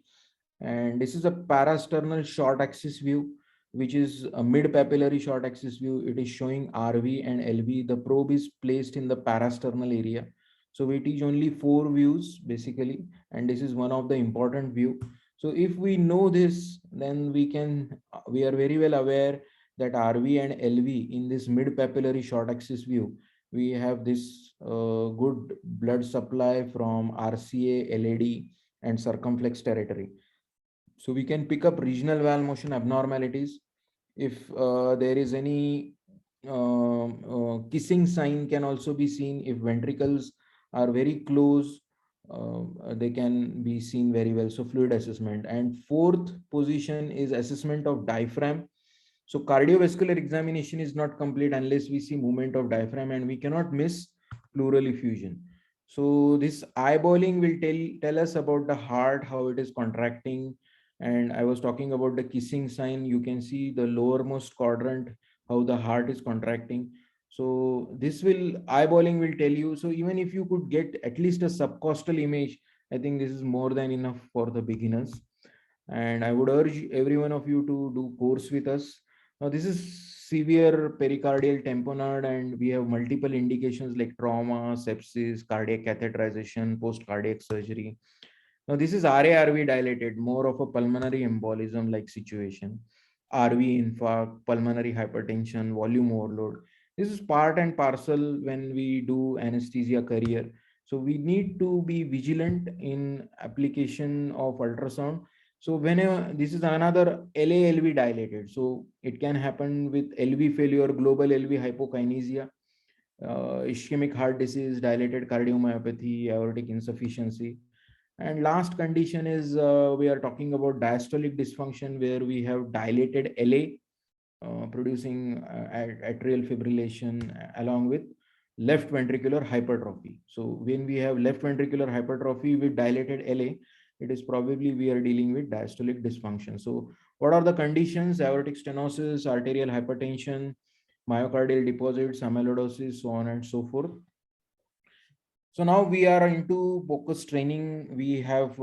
A: And this is a parasternal short axis view, which is a mid papillary short axis view. It is showing RV and LV. The probe is placed in the parasternal area. So we teach only four views basically, and this is one of the important view. So if we know this, then we are very well aware that RV and LV in this mid papillary short axis view, we have this good blood supply from RCA, LAD, and circumflex territory. So we can pick up regional valve motion abnormalities. If there is any kissing sign can also be seen. If ventricles are very close, they can be seen very well. So fluid assessment. And fourth position is assessment of diaphragm. So cardiovascular examination is not complete unless we see movement of diaphragm, and we cannot miss pleural effusion. So this eyeballing will tell us about the heart, how it is contracting. And I was talking about the kissing sign. You can see the lowermost quadrant, how the heart is contracting. So this will eyeballing will tell you. So even if you could get at least a subcostal image, I think this is more than enough for the beginners. And I would urge every one of you to do course with us. Now this is severe pericardial tamponade, and we have multiple indications like trauma, sepsis, cardiac catheterization, post cardiac surgery. Now this is RA-RV dilated, more of a pulmonary embolism like situation. RV infarct, pulmonary hypertension, volume overload. This is part and parcel when we do anesthesia career. So we need to be vigilant in application of ultrasound. So whenever this is another LA-LV dilated, so it can happen with LV failure, global LV hypokinesia, ischemic heart disease, dilated cardiomyopathy, aortic insufficiency. And last condition is we are talking about diastolic dysfunction, where we have dilated LA producing atrial fibrillation along with left ventricular hypertrophy. So when we have left ventricular hypertrophy with dilated LA, it is probably we are dealing with diastolic dysfunction. So what are the conditions? Aortic stenosis, arterial hypertension, myocardial deposits, amyloidosis, so on and so forth. So now we are into POCUS training. We have,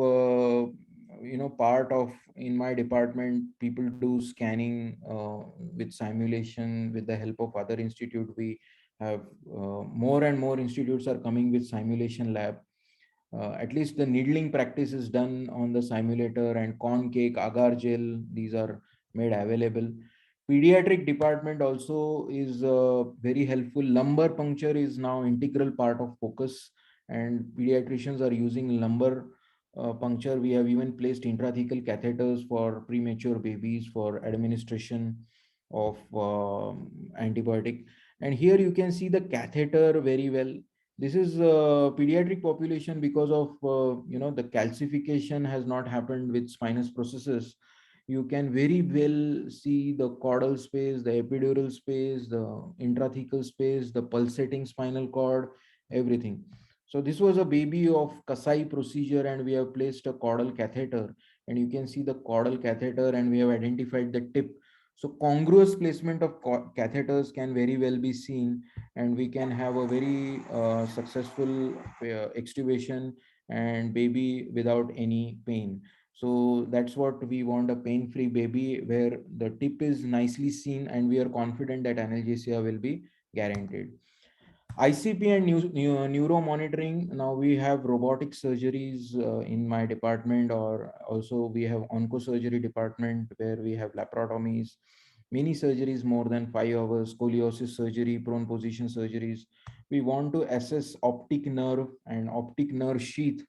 A: part of in my department, people do scanning with simulation with the help of other institute. We have more and more institutes are coming with simulation lab. At least the needling practice is done on the simulator, and corn cake, agar gel, these are made available. Pediatric department also is very helpful. Lumbar puncture is now integral part of POCUS, and pediatricians are using lumbar puncture. We have even placed intrathecal catheters for premature babies for administration of antibiotic. And here you can see the catheter very well. This is pediatric population because of the calcification has not happened with spinous processes. You can very well see the caudal space, the epidural space, the intrathecal space, the pulsating spinal cord, everything. So this was a baby of Kasai procedure, and we have placed a caudal catheter, and you can see the caudal catheter, and we have identified the tip. So congruous placement of catheters can very well be seen, and we can have a very successful extubation and baby without any pain. So that's what we want, a pain-free baby where the tip is nicely seen, and we are confident that analgesia will be guaranteed. ICP and neuro monitoring. Now we have robotic surgeries in my department, or also we have oncosurgery department where we have laparotomies, many surgeries more than 5 hours, scoliosis surgery, prone position surgeries. We want to assess optic nerve and optic nerve sheath.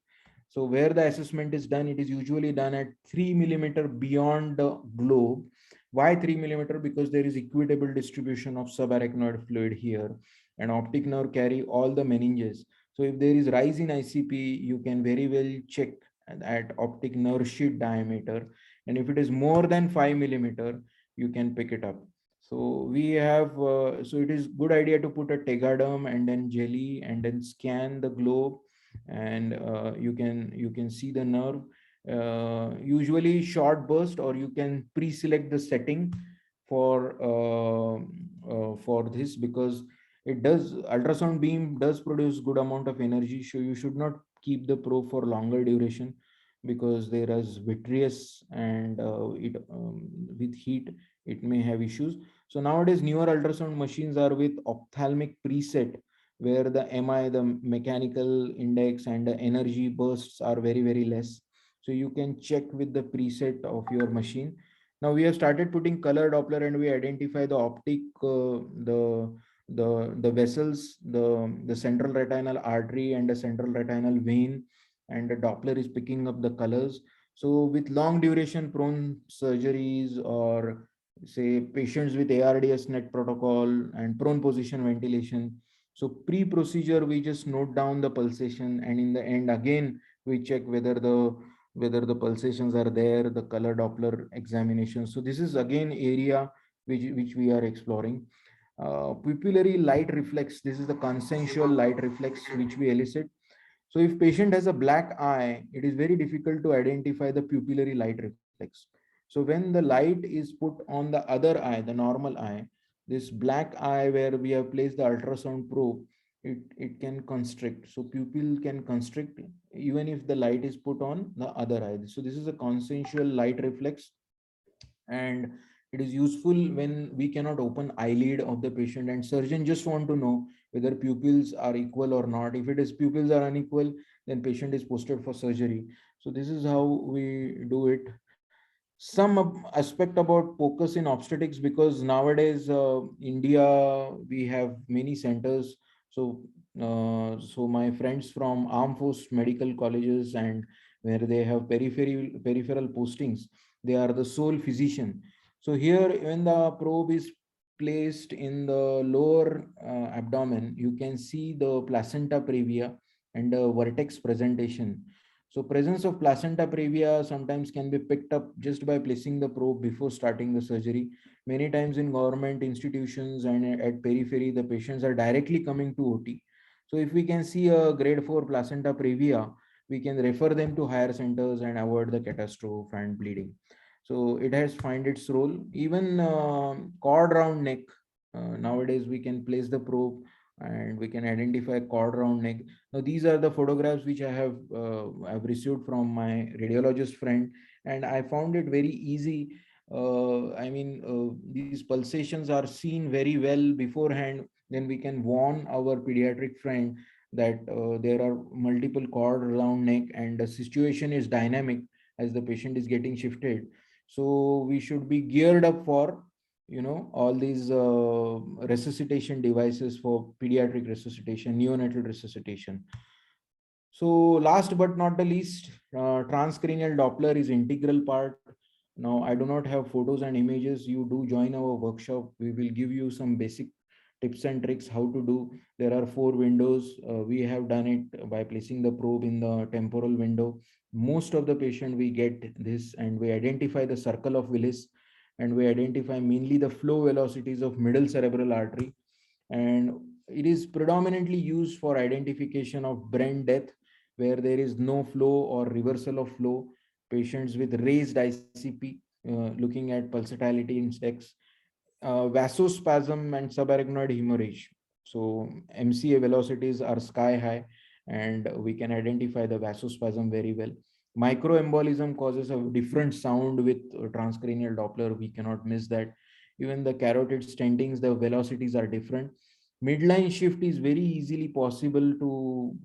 A: So where the assessment is done, it is usually done at 3 millimeter beyond the globe. Why 3 millimeter? Because there is equitable distribution of subarachnoid fluid here, and optic nerve carry all the meninges. So if there is rise in ICP, you can very well check at optic nerve sheath diameter. And if it is more than 5 millimeter, you can pick it up. So we have, so it is good idea to put a tegaderm and then jelly and then scan the globe, and you can see the nerve. Usually short burst, or you can pre-select the setting for this, because it does, ultrasound beam does produce good amount of energy, so you should not keep the probe for longer duration. because there is vitreous, and it with heat it may have issues. So nowadays newer ultrasound machines are with ophthalmic preset, where the MI, the mechanical index, and the energy bursts are very, very less. So you can check with the preset of your machine. Now we have started putting color Doppler, and we identify the optic, the vessels, the central retinal artery and the central retinal vein, and the Doppler is picking up the colors. So with long duration prone surgeries, or say patients with ARDS net protocol and prone position ventilation, so pre-procedure we just note down the pulsation, and in the end again we check whether the pulsations are there, the color Doppler examination. So this is again area which we are exploring. Pupillary light reflex, this is the consensual light reflex which we elicit. So if patient has a black eye, it is very difficult to identify the pupillary light reflex. So when the light is put on the other eye, the normal eye, this black eye where we have placed the ultrasound probe, it can constrict. So pupil can constrict even if the light is put on the other eye. So this is a consensual light reflex, and it is useful when we cannot open eyelid of the patient and surgeon just want to know whether pupils are equal or not. If it is pupils are unequal, then patient is posted for surgery. So this is how we do it. Some aspect about focus in obstetrics, because nowadays India, we have many centers. So my friends from armed force medical colleges, and where they have peripheral postings, they are the sole physician. So here when the probe is placed in the lower abdomen, you can see the placenta previa and the vertex presentation. So presence of placenta previa sometimes can be picked up just by placing the probe before starting the surgery. Many times in government institutions and at periphery, the patients are directly coming to OT. So if we can see a grade 4 placenta previa, we can refer them to higher centers and avoid the catastrophe and bleeding. So it has find its role. Even cord round neck, nowadays we can place the probe and we can identify cord round neck. Now these are the photographs which I've received from my radiologist friend, and I found it very easy. These pulsations are seen very well beforehand. Then we can warn our pediatric friend that there are multiple cord around neck, and the situation is dynamic as the patient is getting shifted. So we should be geared up for all these resuscitation devices for pediatric resuscitation, neonatal resuscitation. So last but not the least, transcranial Doppler is integral part. Now I do not have photos and images. You do join our workshop, we will give you some basic tips and tricks how to do. There are 4 windows. We have done it by placing the probe in the temporal window. Most of the patient we get this, and we identify the circle of Willis, and we identify mainly the flow velocities of middle cerebral artery. And it is predominantly used for identification of brain death, where there is no flow or reversal of flow, patients with raised ICP, looking at pulsatility index, vasospasm and subarachnoid hemorrhage. So MCA velocities are sky high, and we can identify the vasospasm very well. Microembolism causes a different sound with transcranial Doppler. We cannot miss that. Even the carotid stentings, the velocities are different. Midline shift is very easily possible to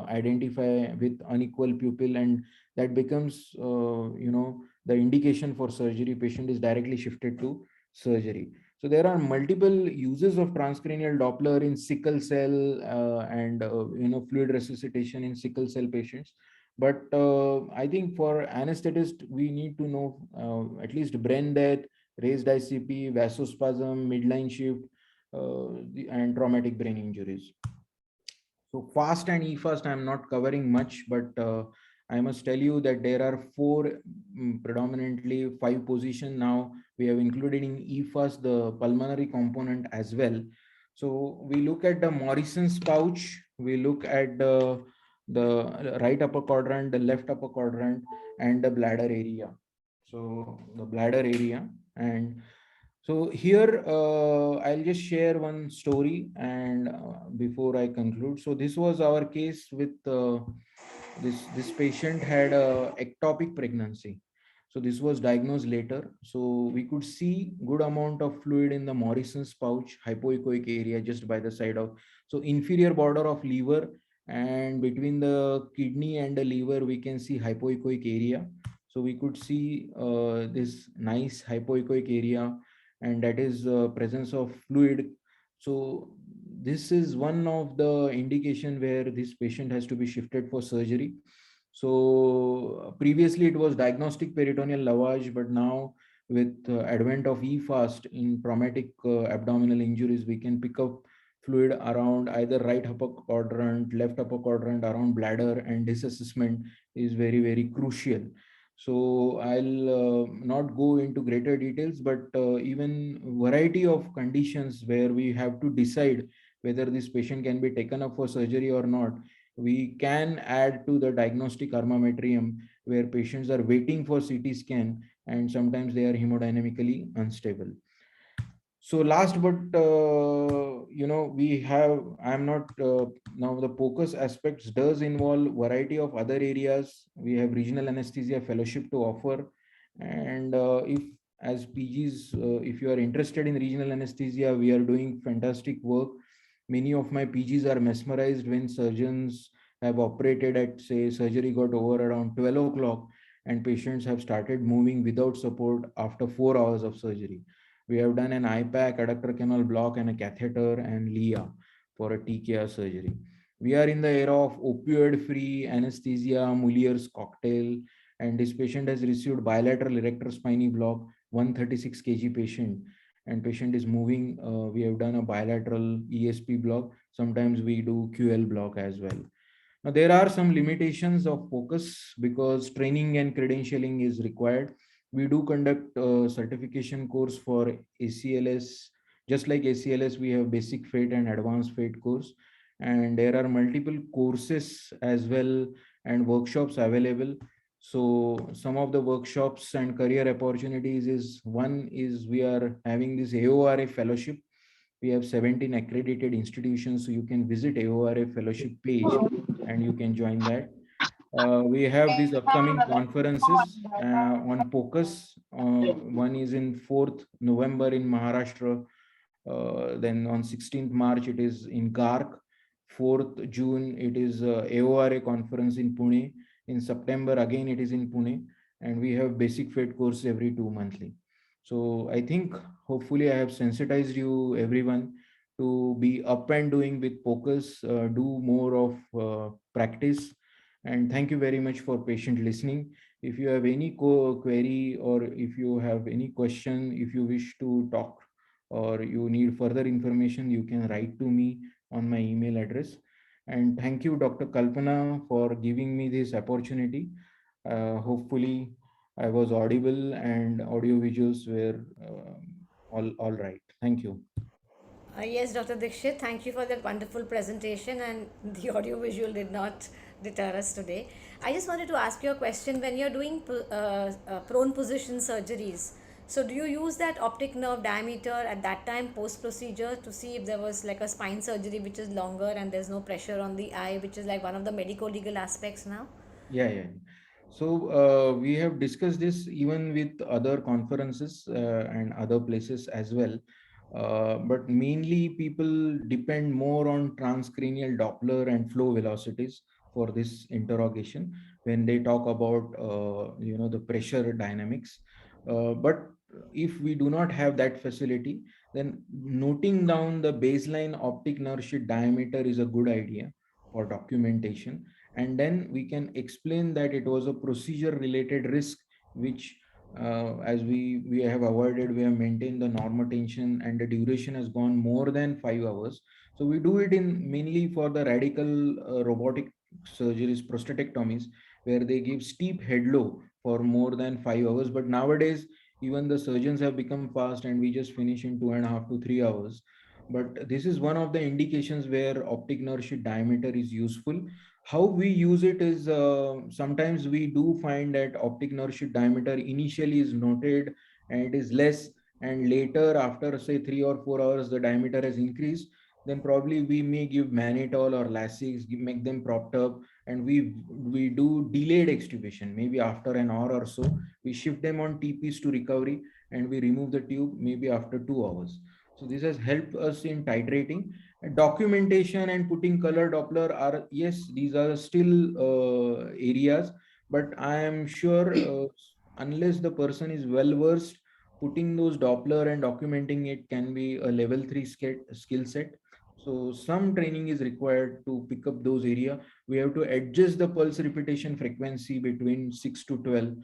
A: identify with unequal pupil, and that becomes, the indication for surgery. Patient is directly shifted to surgery. So there are multiple uses of transcranial Doppler in sickle cell and fluid resuscitation in sickle cell patients. But I think for anesthetist, we need to know at least brain death, raised ICP, vasospasm, midline shift, and traumatic brain injuries. So fast and e-fast, I'm not covering much, but I must tell you that there are 4, predominantly 5 position. Now we have included in e-fast the pulmonary component as well. So we look at the Morrison's pouch, we look at the right upper quadrant, the left upper quadrant, and the bladder area. So the bladder area. And so here I'll just share one story, and before I conclude. So this was our case with This patient had a ectopic pregnancy. So this was diagnosed later. So we could see good amount of fluid in the Morrison's pouch, hypoechoic area just by the side of, so inferior border of liver, and between the kidney and the liver we can see hypoechoic area. So we could see this nice hypoechoic area, and that is presence of fluid. So this is one of the indication where this patient has to be shifted for surgery. So previously it was diagnostic peritoneal lavage, but now with advent of e-fast in traumatic abdominal injuries, we can pick up fluid around either right upper quadrant, left upper quadrant, around bladder, and this assessment is very, very crucial. So I'll not go into greater details, but even variety of conditions where we have to decide whether this patient can be taken up for surgery or not, we can add to the diagnostic armamentarium where patients are waiting for CT scan and sometimes they are hemodynamically unstable. So last but we have, I'm not now the POCUS aspects does involve variety of other areas. We have regional anesthesia fellowship to offer, and if as PGs, if you are interested in regional anesthesia, we are doing fantastic work. Many of my PGs are mesmerized when surgeons have operated at, say, surgery got over around 12 o'clock, and patients have started moving without support after 4 hours of surgery. We have done an IPAC, adductor canal block, and a catheter and LIA for a TKR surgery. We are in the era of opioid-free anesthesia, Mueller's cocktail, and this patient has received bilateral erector spiny block, 136 kg patient, and patient is moving. We have done a bilateral ESP block. Sometimes we do QL block as well. Now, there are some limitations of POCUS because training and credentialing is required. We do conduct a certification course for ACLS. Just like ACLS, we have basic FATE and advanced FATE course. And there are multiple courses as well and workshops available. So some of the workshops and career opportunities is, one is we are having this AORA fellowship. We have 17 accredited institutions, so you can visit AORA fellowship page and you can join that. We have these upcoming conferences on POCUS. One is in 4th November in Maharashtra. Then on 16th March, it is in Gark. 4th June, it is AORA conference in Pune. In September, again, it is in Pune. And we have basic FED course every 2 monthly. So I think hopefully I have sensitized you, everyone, to be up and doing with POCUS, do more of practice. And thank you very much for patient listening. If you have any query, or if you have any question, if you wish to talk or you need further information, you can write to me on my email address. And thank you, Dr. Kalpana, for giving me this opportunity. Hopefully, I was audible and audio visuals were all right. Thank you.
B: Yes, Dr. Dikshit, thank you for that wonderful presentation, and the audio visual did not deter us today. I just wanted to ask you a question. When you're doing prone position surgeries, so do you use that optic nerve diameter at that time post procedure to see if there was like a spine surgery which is longer and there's no pressure on the eye, which is like one of the medico legal aspects now?
A: Yeah, yeah. So we have discussed this even with other conferences and other places as well. But mainly people depend more on transcranial Doppler and flow velocities for this interrogation when they talk about the pressure dynamics. But if we do not have that facility, then noting down the baseline optic nerve sheath diameter is a good idea for documentation, and then we can explain that it was a procedure related risk which as we have avoided. We have maintained the normotension and the duration has gone more than 5 hours. So we do it in mainly for the radical robotic surgeries, prostatectomies, where they give steep head low for more than 5 hours. But nowadays even the surgeons have become fast and we just finish in 2.5 to 3 hours. But this is one of the indications where optic nerve sheath diameter is useful. How we use it is, sometimes we do find that optic nerve sheath diameter initially is noted and it is less, and later after say 3 or 4 hours the diameter has increased, then probably we may give mannitol or Lasix, make them propped up, and we do delayed extubation. Maybe after an hour or so, we shift them on TPs to recovery, and we remove the tube maybe after 2 hours. So this has helped us in titrating. And documentation and putting color Doppler are, yes, these are still areas, but I am sure unless the person is well versed, putting those Doppler and documenting it can be a level 3 skill set. So some training is required to pick up those area. We have to adjust the pulse repetition frequency between 6 to 12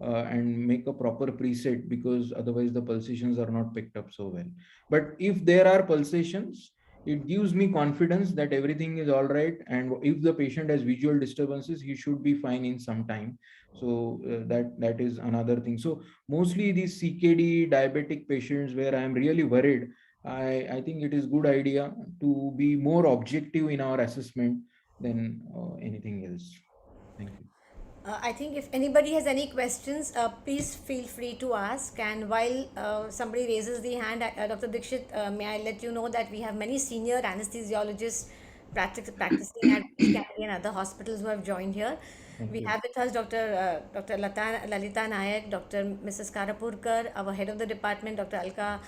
A: and make a proper preset, because otherwise the pulsations are not picked up so well. But if there are pulsations, it gives me confidence that everything is all right, and if the patient has visual disturbances, he should be fine in some time. So that is another thing. So mostly these CKD diabetic patients where I am really worried, I think it is good idea to be more objective in our assessment than anything else. Thank you.
B: I think if anybody has any questions, please feel free to ask. And while somebody raises the hand, Dr. Dikshit, may I let you know that we have many senior anesthesiologists practicing at British Canary and other hospitals who have joined here.
A: Thank
B: We
A: you.
B: have with us Dr. Lalita Nayak, Dr. Mrs. Karapurkar, our head of the department, Dr. Alka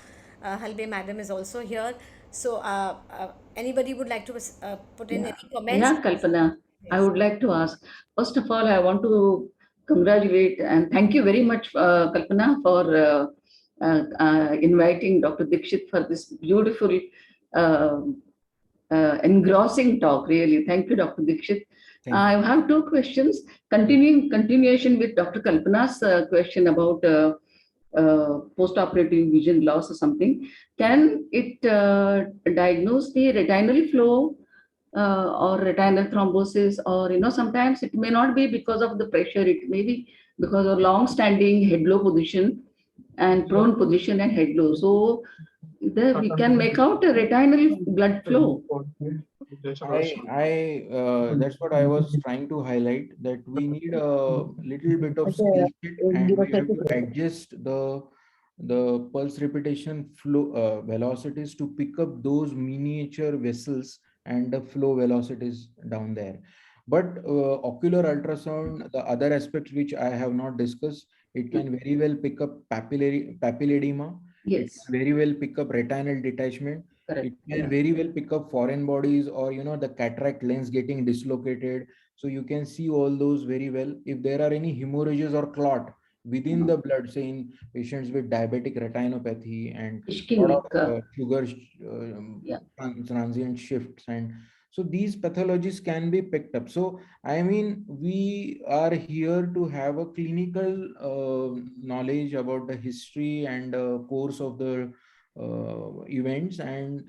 B: Halbe madam is also here. So, anybody would like to put in
C: Yeah,
B: any comments?
C: yeah, Kalpana. I
B: Yes.
C: would like to ask. First of all, I want to congratulate and thank you very much, Kalpana, for inviting Dr. Dikshit for this beautiful, uh, engrossing talk. Really, thank you, Dr. Dikshit.
A: Thank you.
C: I have two questions. Continuation with Dr. Kalpana's question about post-operative vision loss or something. Can it diagnose the retinal flow or retinal thrombosis, or sometimes it may not be because of the pressure, it may be because of long-standing head low position and prone position and head low. So there we can make out a retinal blood flow.
A: That's what I was trying to highlight, that we need a little bit of skill set, and we have to adjust the pulse repetition flow velocities to pick up those miniature vessels and the flow velocities down there. But ocular ultrasound, the other aspects which I have not discussed, it can very well pick up papilledema. It
C: Yes,
A: can very well pick up retinal detachment.
C: correct.
A: It can
C: Yeah.
A: very well pick up foreign bodies, or the cataract lens getting dislocated. So you can see all those very well. If there are any hemorrhages or clot within the blood, say in patients with diabetic retinopathy and a lot of
C: Ischemic.
A: sugar
C: Yeah.
A: transient shifts, and so these pathologies can be picked up. So I mean, we are here to have a clinical knowledge about the history and course of the events, and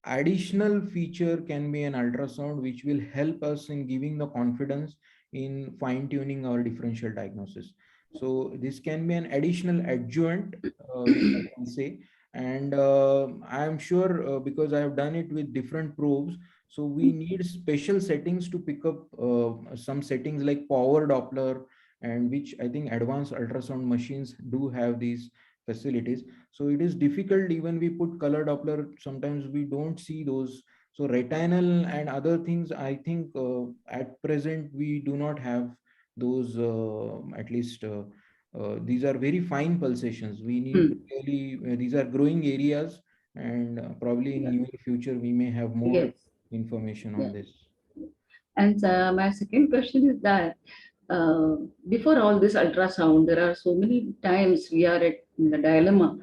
A: additional feature can be an ultrasound which will help us in giving the confidence in fine tuning our differential diagnosis. So this can be an additional adjuvant, which I can say. And I am sure, because I have done it with different probes, so we need special settings to pick up some settings like power Doppler, and which I think advanced ultrasound machines do have these facilities. So it is difficult, even we put color Doppler, sometimes we don't see those. So retinal and other things, I think at present we do not have those, at least these are very fine pulsations. We need to
C: Hmm.
A: really, these are growing areas, and probably in
C: Yeah.
A: near future we may have more
C: Yes.
A: information on
C: Yeah.
A: this.
C: And my second question is that uh, before all this ultrasound, there are so many times we are at the dilemma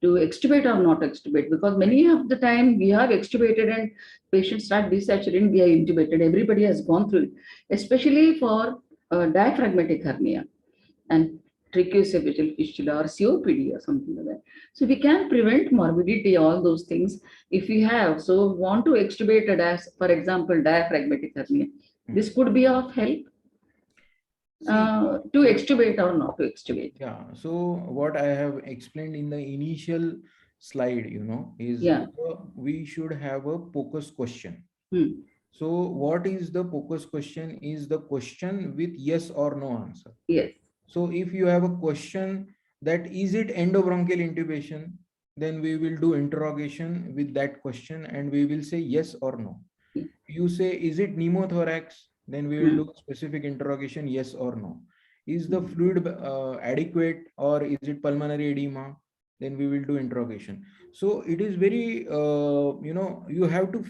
C: to extubate or not extubate, because many of the time we have extubated and patients start desaturating, we are intubated. Everybody has gone through it, especially for diaphragmatic hernia and tracheoesophageal fistula or COPD or something like that. So we can prevent morbidity, all those things if we have. So want to extubate a for example, diaphragmatic hernia.
A: Hmm.
C: This could be of help
A: See,
C: to extubate or not to extubate.
A: yeah, so what I have explained in the initial slide, is
C: Yeah.
A: we should have a POCUS question.
C: Hmm.
A: So what is the POCUS question? Is the question with yes or no answer.
C: Yes.
A: So if you have a question that is it endobronchial intubation, then we will do interrogation with that question, and we will say yes or no.
C: Yeah.
A: You say, is it pneumothorax? then we will do a specific interrogation, yes or no. Is the fluid adequate, or is it pulmonary edema? Then we will do interrogation. So it is very, you have to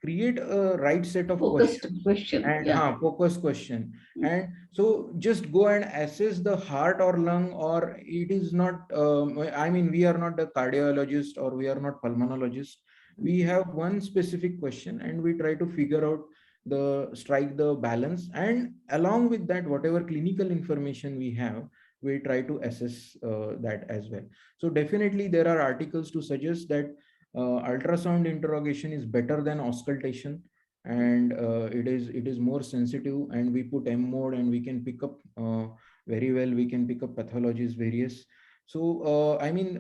A: create a right set of
C: Focused
A: questions,
C: question.
A: and
C: Yeah.
A: focus question. And so just go and assess the heart or lung, or it is not, I mean, we are not a cardiologist or we are not pulmonologist. We have one specific question and we try to figure out the strike the balance, and along with that, whatever clinical information we have, we try to assess that as well. So definitely there are articles to suggest that ultrasound interrogation is better than auscultation, and it is more sensitive, and we put M mode and we can pick up very well, we can pick up pathologies various. So I mean,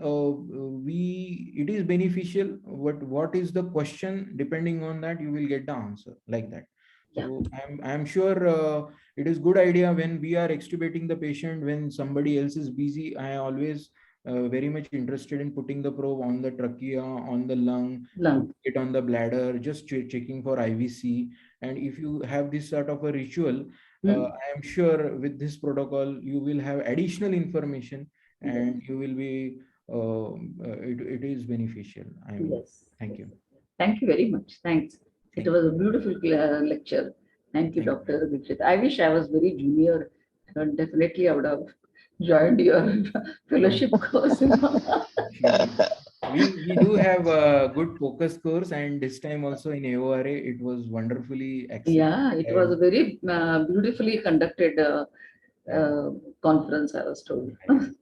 A: we it is beneficial. What is the question? Depending on that, you will get the answer like that.
C: Yeah.
A: So I'm sure it is good idea when we are extubating the patient, when somebody else is busy. I always very much interested in putting the probe on the trachea, on the lung,
C: Lung.
A: putting it on the bladder, just checking for IVC. And if you have this sort of a ritual, I am sure with this protocol you will have additional information, and you will be it is beneficial. I mean,
C: Yes.
A: thank you.
C: Thank you very much. Thanks. It
A: Thank you.
C: was a beautiful lecture. Thank you,
A: Thank you.
C: Dr. Dikshit. I wish I was very junior. Definitely I would have joined your fellowship course.
A: We do have a good focus course, and this time also in AORA it was wonderfully accepted.
C: Yeah, it was a
A: And
C: very beautifully conducted conference, I was told.
A: right.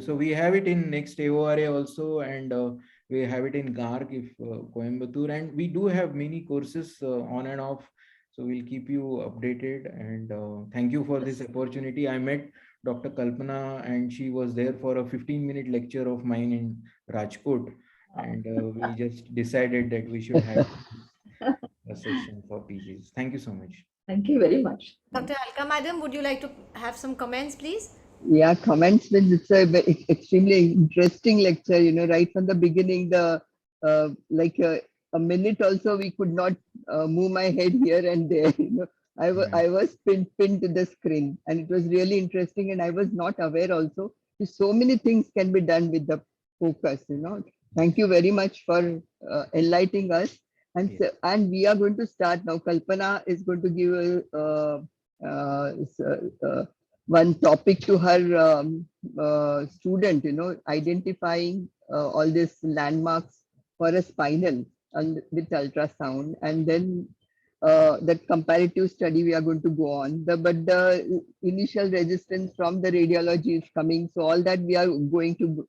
A: So we have it in next AORA also, and we have it in GARC, if Coimbatore, and we do have many courses on and off. So we'll keep you updated, and thank you for this
C: Yes.
A: opportunity. I met Dr. Kalpana, and she was there for a 15-minute lecture of mine in Rajkot, and we just decided that we should have a session for PGs. Thank you so much.
C: Thank you very much.
B: Dr. Alka madam, would you like to have some comments, please?
D: Yeah, comments means it's a extremely interesting lecture, right from the beginning, like a minute also we could not move my head here and there,
A: Right.
D: I was pinned to the screen, and it was really interesting, and I was not aware also. So many things can be done with the focus. Thank you very much for enlightening us. And,
A: Yes.
D: and we are going to start now. Kalpana is going to give one topic to her student, identifying all these landmarks for a spinal with ultrasound, and then that comparative study we are going to go on. But the initial resistance from the radiology is coming, so all that we are going to.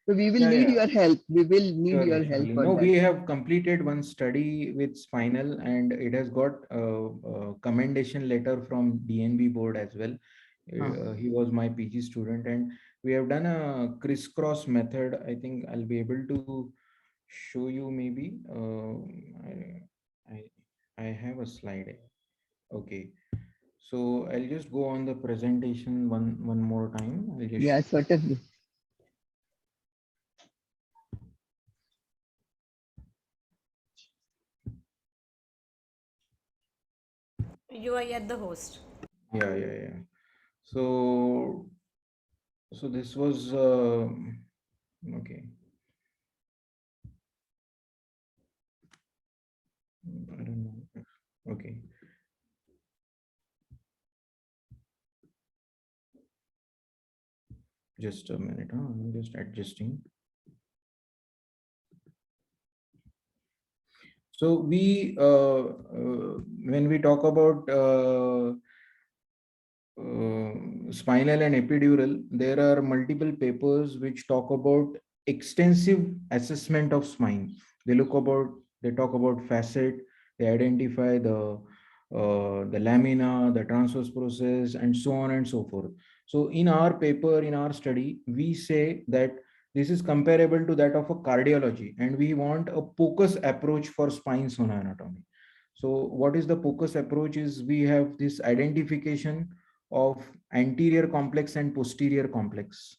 D: So we will
A: Yeah,
D: need
A: yeah.
D: your help. We will need
A: Surely,
D: your help
A: surely.
D: for
A: No,
D: that.
A: we have completed one study with spinal, and it has got a commendation letter from DNB board as well. He was my PG student, and we have done a crisscross method. I think I'll be able to show you maybe. I, I have a slide. Okay. So I'll just go on the presentation one more time. I'll just
D: Yeah, certainly.
B: You are yet the host.
A: yeah. So this was okay. I don't know. Okay. Just a minute. I'm just adjusting. So when we talk about spinal and epidural, there are multiple papers which talk about extensive assessment of spine. They talk about facet, they identify the lamina, the transverse process, and so on and so forth. So in our paper, in our study, we say that this is comparable to that of a cardiology, and we want a POCUS approach for spine sonoanatomy. So what is the POCUS approach? Is we have this identification of anterior complex and posterior complex.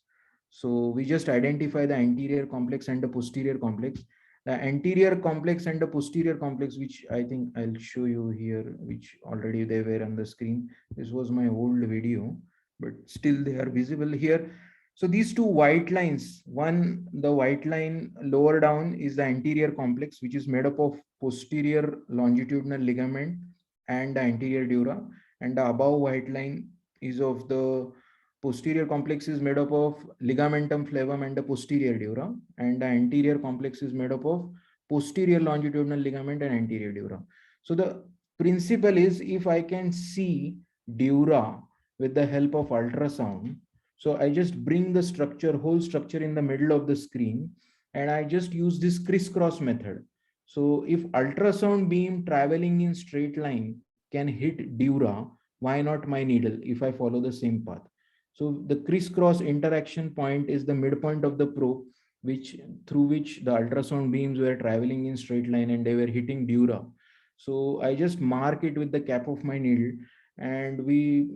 A: So we just identify the anterior complex and the posterior complex. The anterior complex and the posterior complex, which I think I'll show you here, which already they were on the screen. This was my old video, but still they are visible here. So these two white lines, one, the white line lower down is the anterior complex, which is made up of posterior longitudinal ligament and the anterior dura, and the above white line is of the posterior complex is made up of ligamentum flavum and the posterior dura, and the anterior complex is made up of posterior longitudinal ligament and anterior dura. So the principle is, if I can see dura with the help of ultrasound, so I just bring the structure, whole structure in the middle of the screen, and I just use this crisscross method. So if ultrasound beam traveling in straight line can hit dura, why not my needle if I follow the same path? So the crisscross interaction point is the midpoint of the probe, which through which the ultrasound beams were traveling in straight line and they were hitting dura. So I just mark it with the cap of my needle, and we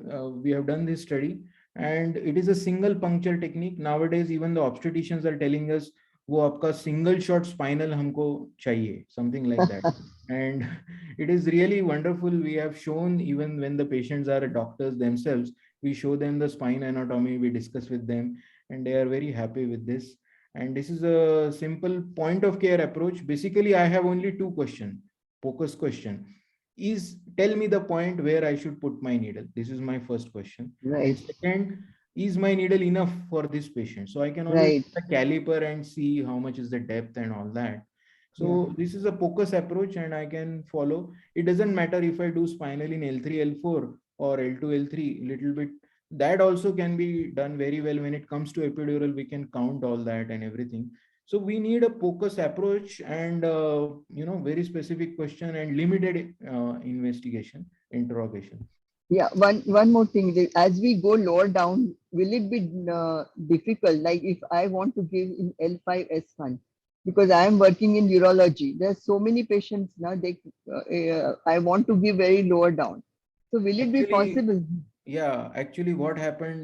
A: have done this study, and it is a single puncture technique. Nowadays, even the obstetricians are telling us, वो आपका single shot spinal हमको चाहिए, something like that. And it is really wonderful. We have shown, even when the patients are doctors themselves, we show them the spine anatomy, we discuss with them, and they are very happy with this. And this is a simple point of care approach. Basically, I have only two questions. Focus question is, tell me the point where I should put my needle. This is my first question.
D: Right.
A: Second, is my needle enough for this patient? So I can always
D: Right.
A: put a caliper and see how much is the depth and all that. So
D: Yeah.
A: this is a focus approach, and I can follow. It doesn't matter if I do spinal in L3, L4 or L2, L3, little bit. That also can be done very well. When it comes to epidural, we can count all that and everything. So we need a focus approach, and very specific question and limited investigation, interrogation.
D: Yeah, one more thing. As we go lower down, will it be difficult? Like if I want to give in L5S1, because I am working in urology, there's so many patients now. I want to give very lower down. So will it be
A: Actually,
D: possible?
A: yeah, actually what happened,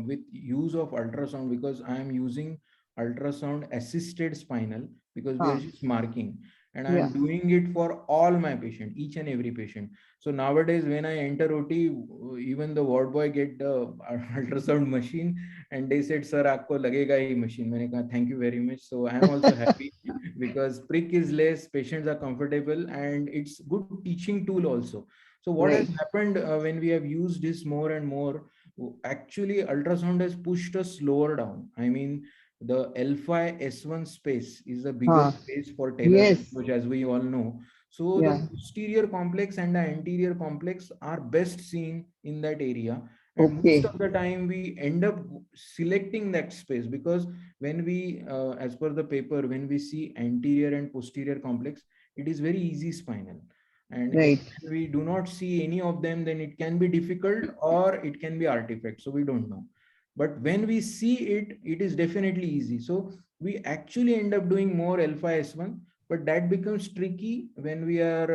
A: with use of ultrasound, because I am using ultrasound assisted spinal, because we are
D: Huh.
A: just marking, and I
D: Yeah.
A: am doing it for all my patient, each and every patient. So nowadays when I enter OT, even the ward boy get the ultrasound machine, and they said, sir, aapko lagega ye machine. मैंने कहा thank you very much. So I am also happy because prick is less, patients are comfortable, and it's good teaching tool also. So what has
D: Right.
A: happened when we have used this more and more? Actually, ultrasound has pushed us lower down. I mean, the alpha S1 space is the bigger
D: Huh.
A: space for Taylor's
D: Yes.
A: approach, as we all know. So the
D: Yeah.
A: posterior complex and the anterior complex are best seen in that area. And most
D: Okay.
A: of the time, we end up selecting that space, because when we, as per the paper, when we see anterior and posterior complex, it is very easy spinal. And
D: Right.
A: when we do not see any of them, then it can be difficult or it can be artifact. So we don't know. But when we see it, it is definitely easy. So we actually end up doing more alpha S1, but that becomes tricky when we are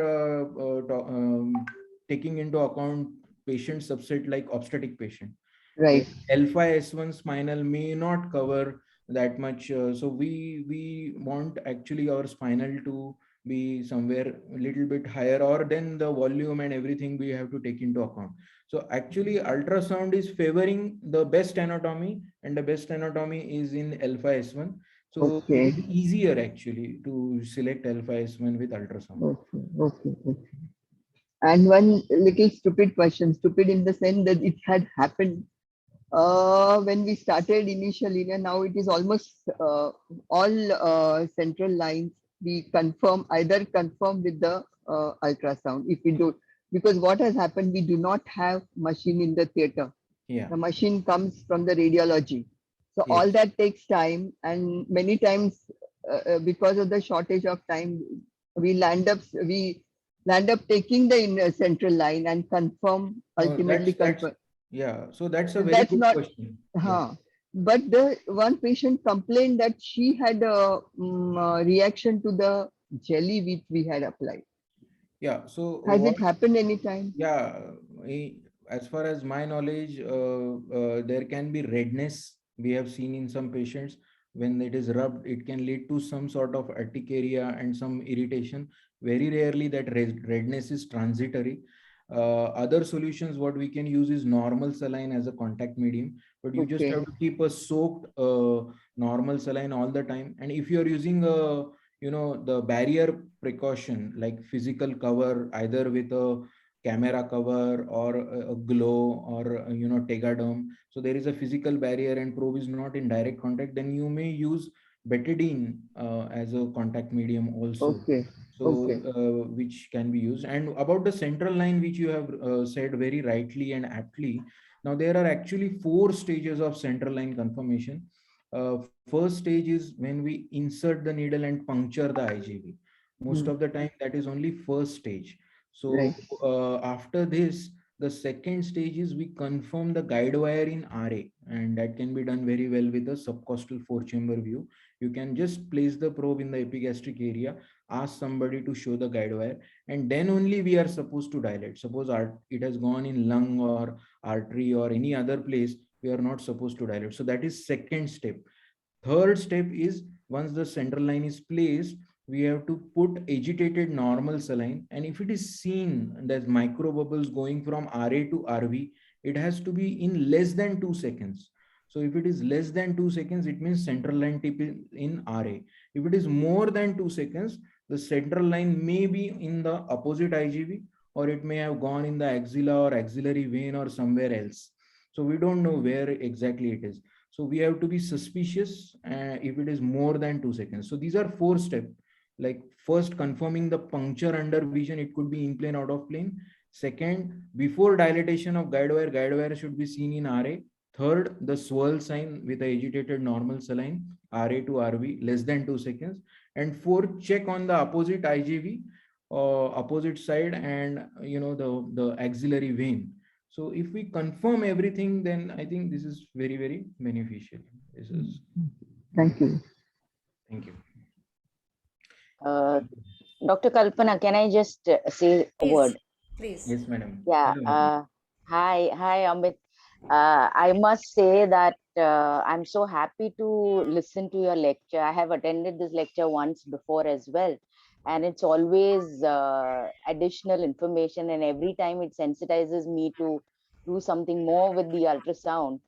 A: taking into account patient subset like obstetric patient, where
D: Right.
A: alpha S1 spinal may not cover that much. So we want actually our spinal to be somewhere a little bit higher, or then the volume and everything we have to take into account. So actually ultrasound is favoring the best anatomy, and the best anatomy is in alpha S1. So it
D: Okay.
A: is easier actually to select alpha S1 with ultrasound.
D: Okay. Okay. Okay. And one little stupid question, stupid in the sense that it had happened when we started initially. And now it is almost all central lines. We confirm, either confirm with the ultrasound if we do, because what has happened, we do not have machine in the theater.
A: Yeah.
D: The machine comes from the radiology. So all
A: Yes.
D: that takes time, and many times because of the shortage of time, we land up taking the central line and confirm,
A: No,
D: ultimately
A: that's
D: confirm.
A: yeah. So that's a very
D: That's
A: good
D: not,
A: question. Yeah.
D: huh. But the one patient complained that she had a reaction to the jelly which we had applied.
A: Yeah. So
D: Has
A: what?
D: it happened anytime?
A: Yeah. As far as my knowledge, there can be redness we have seen in some patients, when it is rubbed, it can lead to some sort of urticaria and some irritation. Very rarely that redness is transitory. Other solutions what we can use is normal saline as a contact medium, but you just
D: Okay.
A: have to keep a soaked normal saline all the time. And if you are using a, the barrier precaution like physical cover, either with a camera cover or a glow or tegaderm, so there is a physical barrier and probe is not in direct contact, then you may use betadine as a contact medium also.
D: Okay.
A: So
D: Okay.
A: which can be used. And about the central line, which you have said very rightly and aptly, now there are actually four stages of central line conformation. First stage is when we insert the needle and puncture the IJV. Most
D: Hmm.
A: of the time that is only first stage. So
D: Right.
A: after this, the second stage is we confirm the guide wire in RA, and that can be done very well with a subcostal four chamber view. You can just place the probe in the epigastric area, ask somebody to show the guide wire, and then only we are supposed to dilate. Suppose it has gone in lung or artery or any other place, we are not supposed to dilate. So that is second step. Third step is, once the central line is placed, we have to put agitated normal saline, and if it is seen that micro bubbles going from RA to RV, it has to be in less than 2 seconds. So if it is less than 2 seconds, it means central line tip is in RA. If it is more than 2 seconds, the central line may be in the opposite IGV, or it may have gone in the axilla or axillary vein or somewhere else. So we don't know where exactly it is. So we have to be suspicious if it is more than 2 seconds. So these are four steps. Like first, confirming the puncture under vision, it could be in plane, out of plane. Second, before dilatation of guide wire should be seen in RA. Third, the swirl sign with the agitated normal saline, RA to RV, less than 2 seconds. And fourth, check on the opposite IJV, opposite side, and the axillary vein. So if we confirm everything, then I think this is very, very beneficial. This is,
D: Thank you.
A: thank you.
E: Uh, Dr. Kalpana, can I just say a
B: Please,
E: word?
B: please.
A: Yes, madam.
E: Yeah.
A: Hello, madam.
E: Hi, Amit. I must say that I'm so happy to listen to your lecture. I have attended this lecture once before as well, and it's always additional information, and every time it sensitizes me to do something more with the ultrasound.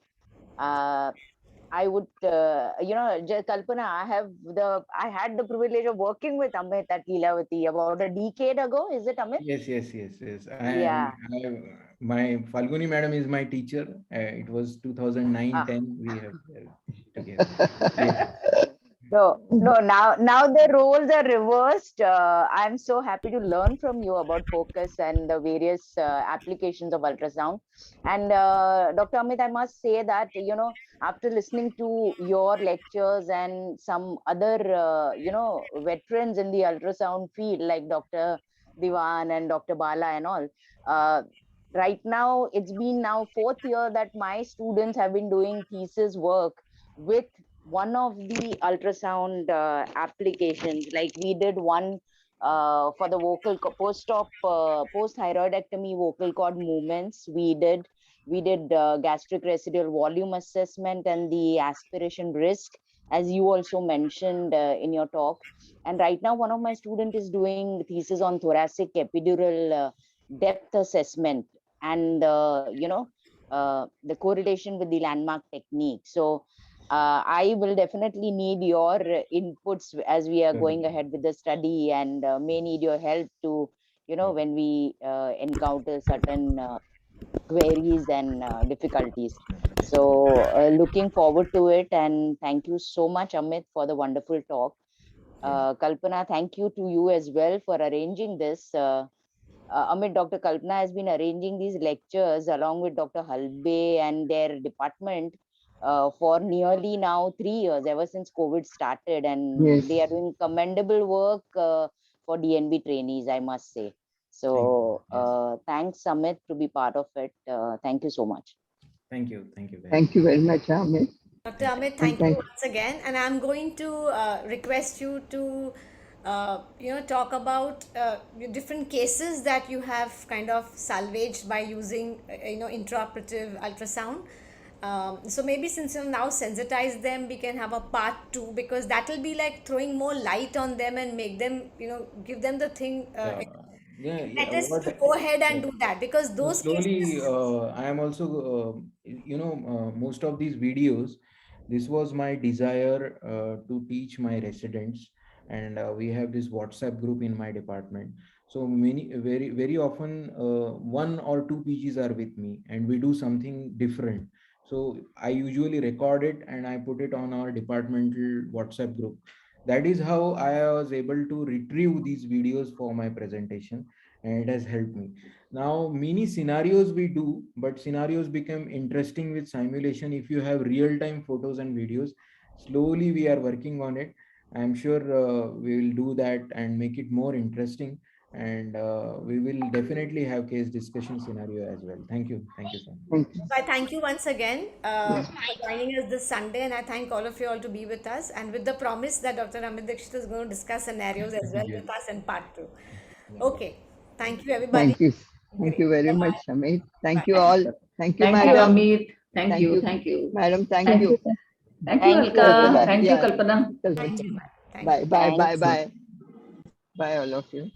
E: I would, Kalpana, I had the privilege of working with Amit at Leelavati about a decade ago. Is it, Amit?
A: Yes, yes, yes, yes. And
E: Yeah.
A: my Falguni madam is my teacher. It was 2009,
E: Ah.
A: 10. We have together. Yes.
E: No. Now the roles are reversed. I'm so happy to learn from you about POCUS and the various applications of ultrasound. And Dr. Amit, I must say that after listening to your lectures and some other veterans in the ultrasound field like Dr. Diwan and Dr. Bala and all. Uh, right now, it's been now 4th year that my students have been doing thesis work with one of the ultrasound applications. Like we did one for the post-op post-thyroidectomy vocal cord movements. We did gastric residual volume assessment and the aspiration risk, as you also mentioned in your talk. And right now, one of my students is doing thesis on thoracic epidural depth assessment and the correlation with the landmark technique. So I will definitely need your inputs as we are going ahead with the study, and may need your help to, when we encounter certain queries and difficulties. So looking forward to it, and thank you so much, Amit, for the wonderful talk. Kalpana, thank you to you as well for arranging this. Amit, Dr. Kalpana has been arranging these lectures along with Dr. Halbe and their department for nearly now 3 years, ever since COVID started. And
D: Yes.
E: they are doing commendable work for DNB trainees, I must say.
A: Thank you.
E: So
A: Yes.
E: thanks, Amit, to be part of it. Thank you so much.
A: Thank you. Thank you very much.
D: Thank you very much, Amit.
B: Dr. Amit,
D: And
B: thank you
D: thank
B: once again. And I'm going to request you to, talk about different cases that you have kind of salvaged by using, intraoperative ultrasound. So maybe since you've now sensitized them, we can have a part 2, because that will be like throwing more light on them and make them, give them the thing,
A: Yeah, yeah, yeah.
B: impetus to go ahead and do that, because
A: So
B: those
A: slowly,
B: cases.
A: I am also, most of these videos, this was my desire to teach my residents, and we have this WhatsApp group in my department. So very often, one or two PGs are with me, and we do something different. So I usually record it and I put it on our departmental WhatsApp group. That is how I was able to retrieve these videos for my presentation, and it has helped me. Now, many scenarios we do, but scenarios become interesting with simulation if you have real-time photos and videos. Slowly, we are working on it. I'm sure we will do that and make it more interesting. And we will definitely have case discussion scenario as well. Thank you. Thank you so much.
D: Thank you.
B: So I thank you once again
D: Yeah.
B: for joining us this Sunday, and I thank all of you all to be with us, and with the promise that Dr. Amit Dikshit is going to discuss scenarios as well
A: Yes.
B: with us in part 2.
A: Yeah.
B: Okay. Thank you, everybody.
D: Thank you. Thank
B: Great.
D: you very
B: Bye-bye.
D: much, Amit. Thank you
B: Bye.
D: all. Thank you,
C: Thank you,
D: madam.
C: Amit. Thank
D: Thank
C: you.
D: you,
C: Thank you.
D: madam. Thank
C: Thank
D: you.
C: you. Thank you,
E: Thank you,
C: Alka.
E: everyone.
C: Thank you,
D: Yeah.
C: Kalpana.
B: Thank you. Bye. Thank
D: Bye.
B: you.
D: Bye. Bye.
E: Thanks.
D: Bye. Bye, all of you.